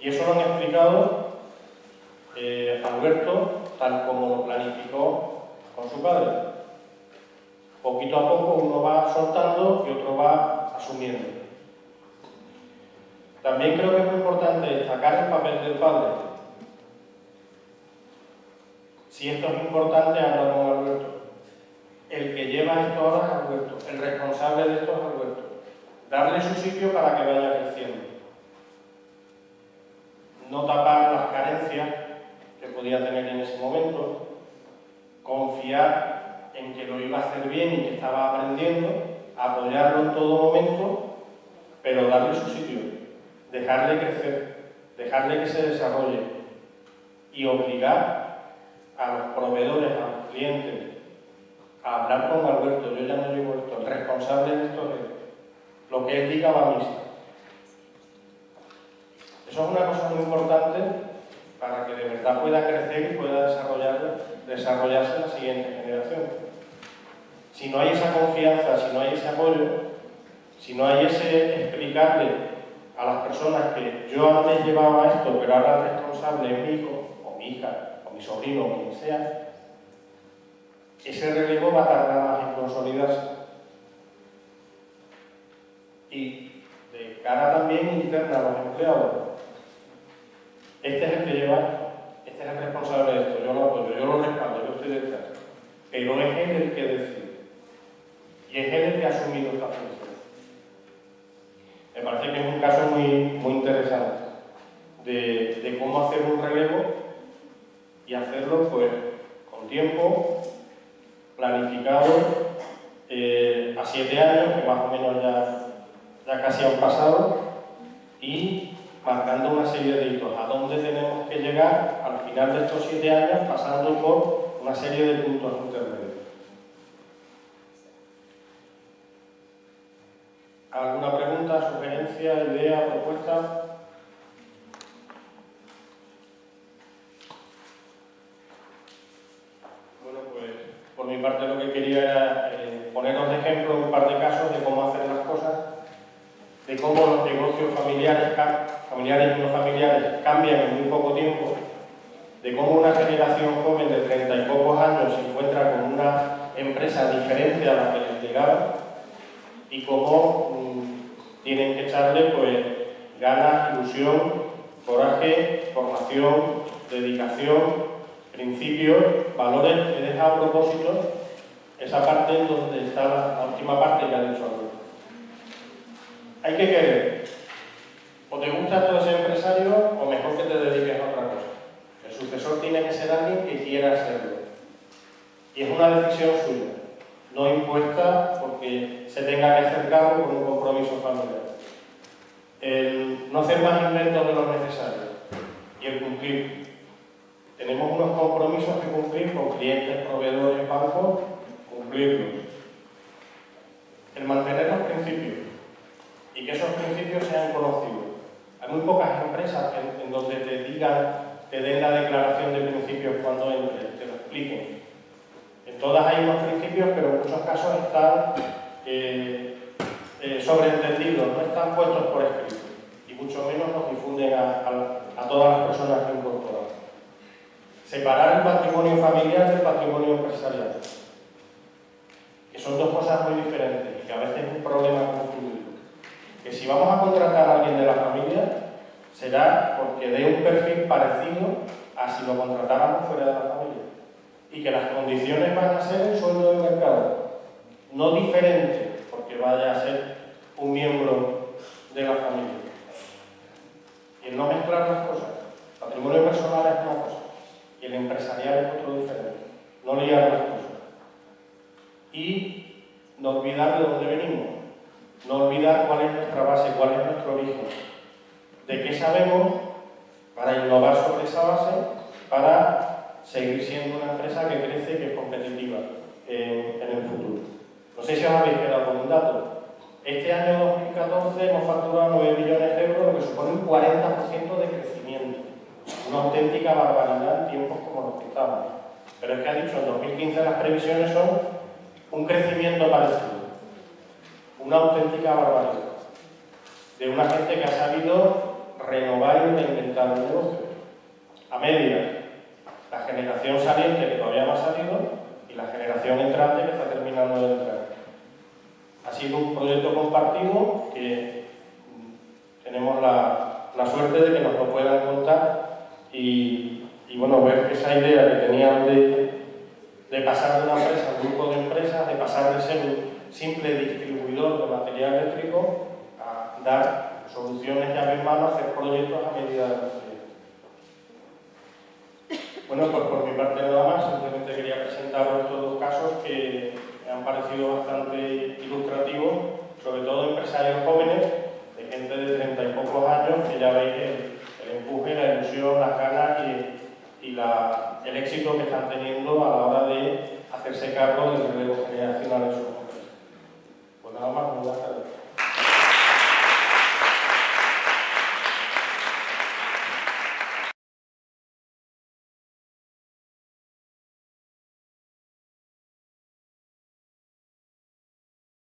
Y eso lo han explicado Alberto tal como lo planificó con su padre. Poquito a poco uno va soltando y otro va asumiendo. También creo que es muy importante destacar el papel del padre. Si esto es importante, habla con Alberto. El que lleva esto ahora es Alberto, el responsable de esto es Alberto. Darle su sitio para que vaya creciendo. No tapar las carencias que podía tener en ese momento, confiar en que lo iba a hacer bien y que estaba aprendiendo, apoyarlo en todo momento, pero darle su sitio, dejarle crecer, dejarle que se desarrolle y obligar a los proveedores, a los clientes, a hablar con Alberto. Yo ya no llevo esto, el responsable de esto es él. Lo que él diga va a misa. Eso es una cosa muy importante para que de verdad pueda crecer y pueda desarrollarse la siguiente generación. Si no hay esa confianza, si no hay ese apoyo, si no hay ese explicarle a las personas que yo antes llevaba esto, pero ahora el responsable es mi hijo, o mi hija, o mi sobrino, o quien sea, ese relevo va a tardar más en consolidarse. Y de cara también interna a los empleados. Este es el que lleva esto, este es el responsable de esto, yo lo apoyo, yo lo respaldo, yo estoy detrás. Pero es él el que decide. Y es él el que ha asumido esta función. Me parece que es un caso muy interesante de cómo hacer un relevo y hacerlo pues con tiempo, planificado, a 7 años, que más o menos ya casi han pasado, y marcando una serie de hitos, a dónde tenemos que llegar al final de estos 7 años, pasando por una serie de puntos intermedios. ¿Alguna pregunta, sugerencia, idea, propuesta? Bueno, pues por mi parte lo que quería era poneros de ejemplo un par de casos de cómo hacer las cosas, de cómo los negocios familiares y no familiares cambian en muy poco tiempo, de cómo una generación joven de 30 y pocos años se encuentra con una empresa diferente a la que les llegaba y cómo tienen que echarle pues ganas, ilusión, coraje, formación, dedicación, principios, valores. He dejado a propósito esa parte en donde está la última parte que ha dicho Alberto. Hay que querer. O te gusta todo ese empresario o mejor que te dediques a otra cosa. El sucesor tiene que ser alguien que quiera serlo. Y es una decisión suya, no impuesta porque se tenga que hacer cargo con un compromiso familiar. El no hacer más inventos de lo necesario y el cumplir. Tenemos unos compromisos que cumplir con clientes, proveedores, bancos, cumplirlos. El mantener los principios y que esos principios sean conocidos. Hay muy pocas empresas en donde te den la declaración de principios cuando entres, te lo expliquen. En todas hay unos principios, pero en muchos casos están sobreentendidos, no están puestos por escrito, y mucho menos los difunden a todas las personas que incorporan. Separar el patrimonio familiar del patrimonio empresarial, que son dos cosas muy diferentes y que a veces es un problema confundirlo. Que si vamos a contratar a alguien de la familia, será porque dé un perfil parecido a si lo contratáramos fuera de la familia. Y que las condiciones van a ser el sueldo del mercado, no diferente, porque vaya a ser un miembro de la familia. Y el no mezclar las cosas. El patrimonio personal es una cosa y el empresarial es otro diferente. No liar las cosas. Y no olvidar de dónde venimos. No olvidar cuál es nuestra base, cuál es nuestro origen. De qué sabemos para innovar sobre esa base, para seguir siendo una empresa que crece y que es competitiva en el futuro. No sé si os habéis quedado con un dato. Este año 2014 hemos facturado 9 millones de euros, lo que supone un 40% de crecimiento. Una auténtica barbaridad en tiempos como los que estamos. Pero es que ha dicho, en 2015 las previsiones son un crecimiento parecido. Una auténtica barbaridad. De una gente que ha sabido renovar y reinventar el negocio. A media, la generación saliente que todavía no ha salido y la generación entrante que está terminando de entrar. Ha sido un proyecto compartido que tenemos la suerte de que nos lo puedan contar y Y bueno, pues esa idea que tenían de pasar de una empresa a un grupo de empresas, de pasar de ser un simple distribuidor de material eléctrico a dar soluciones llave en mano, hacer proyectos a medida de los proyectos. Bueno, pues por mi parte nada más, simplemente quería presentaros estos dos casos que me han parecido bastante ilustrativos, sobre todo empresarios jóvenes, de gente de 30 y pocos años, que ya veis el empuje, la ilusión, las ganas y el éxito que están teniendo a la hora de hacerse cargo del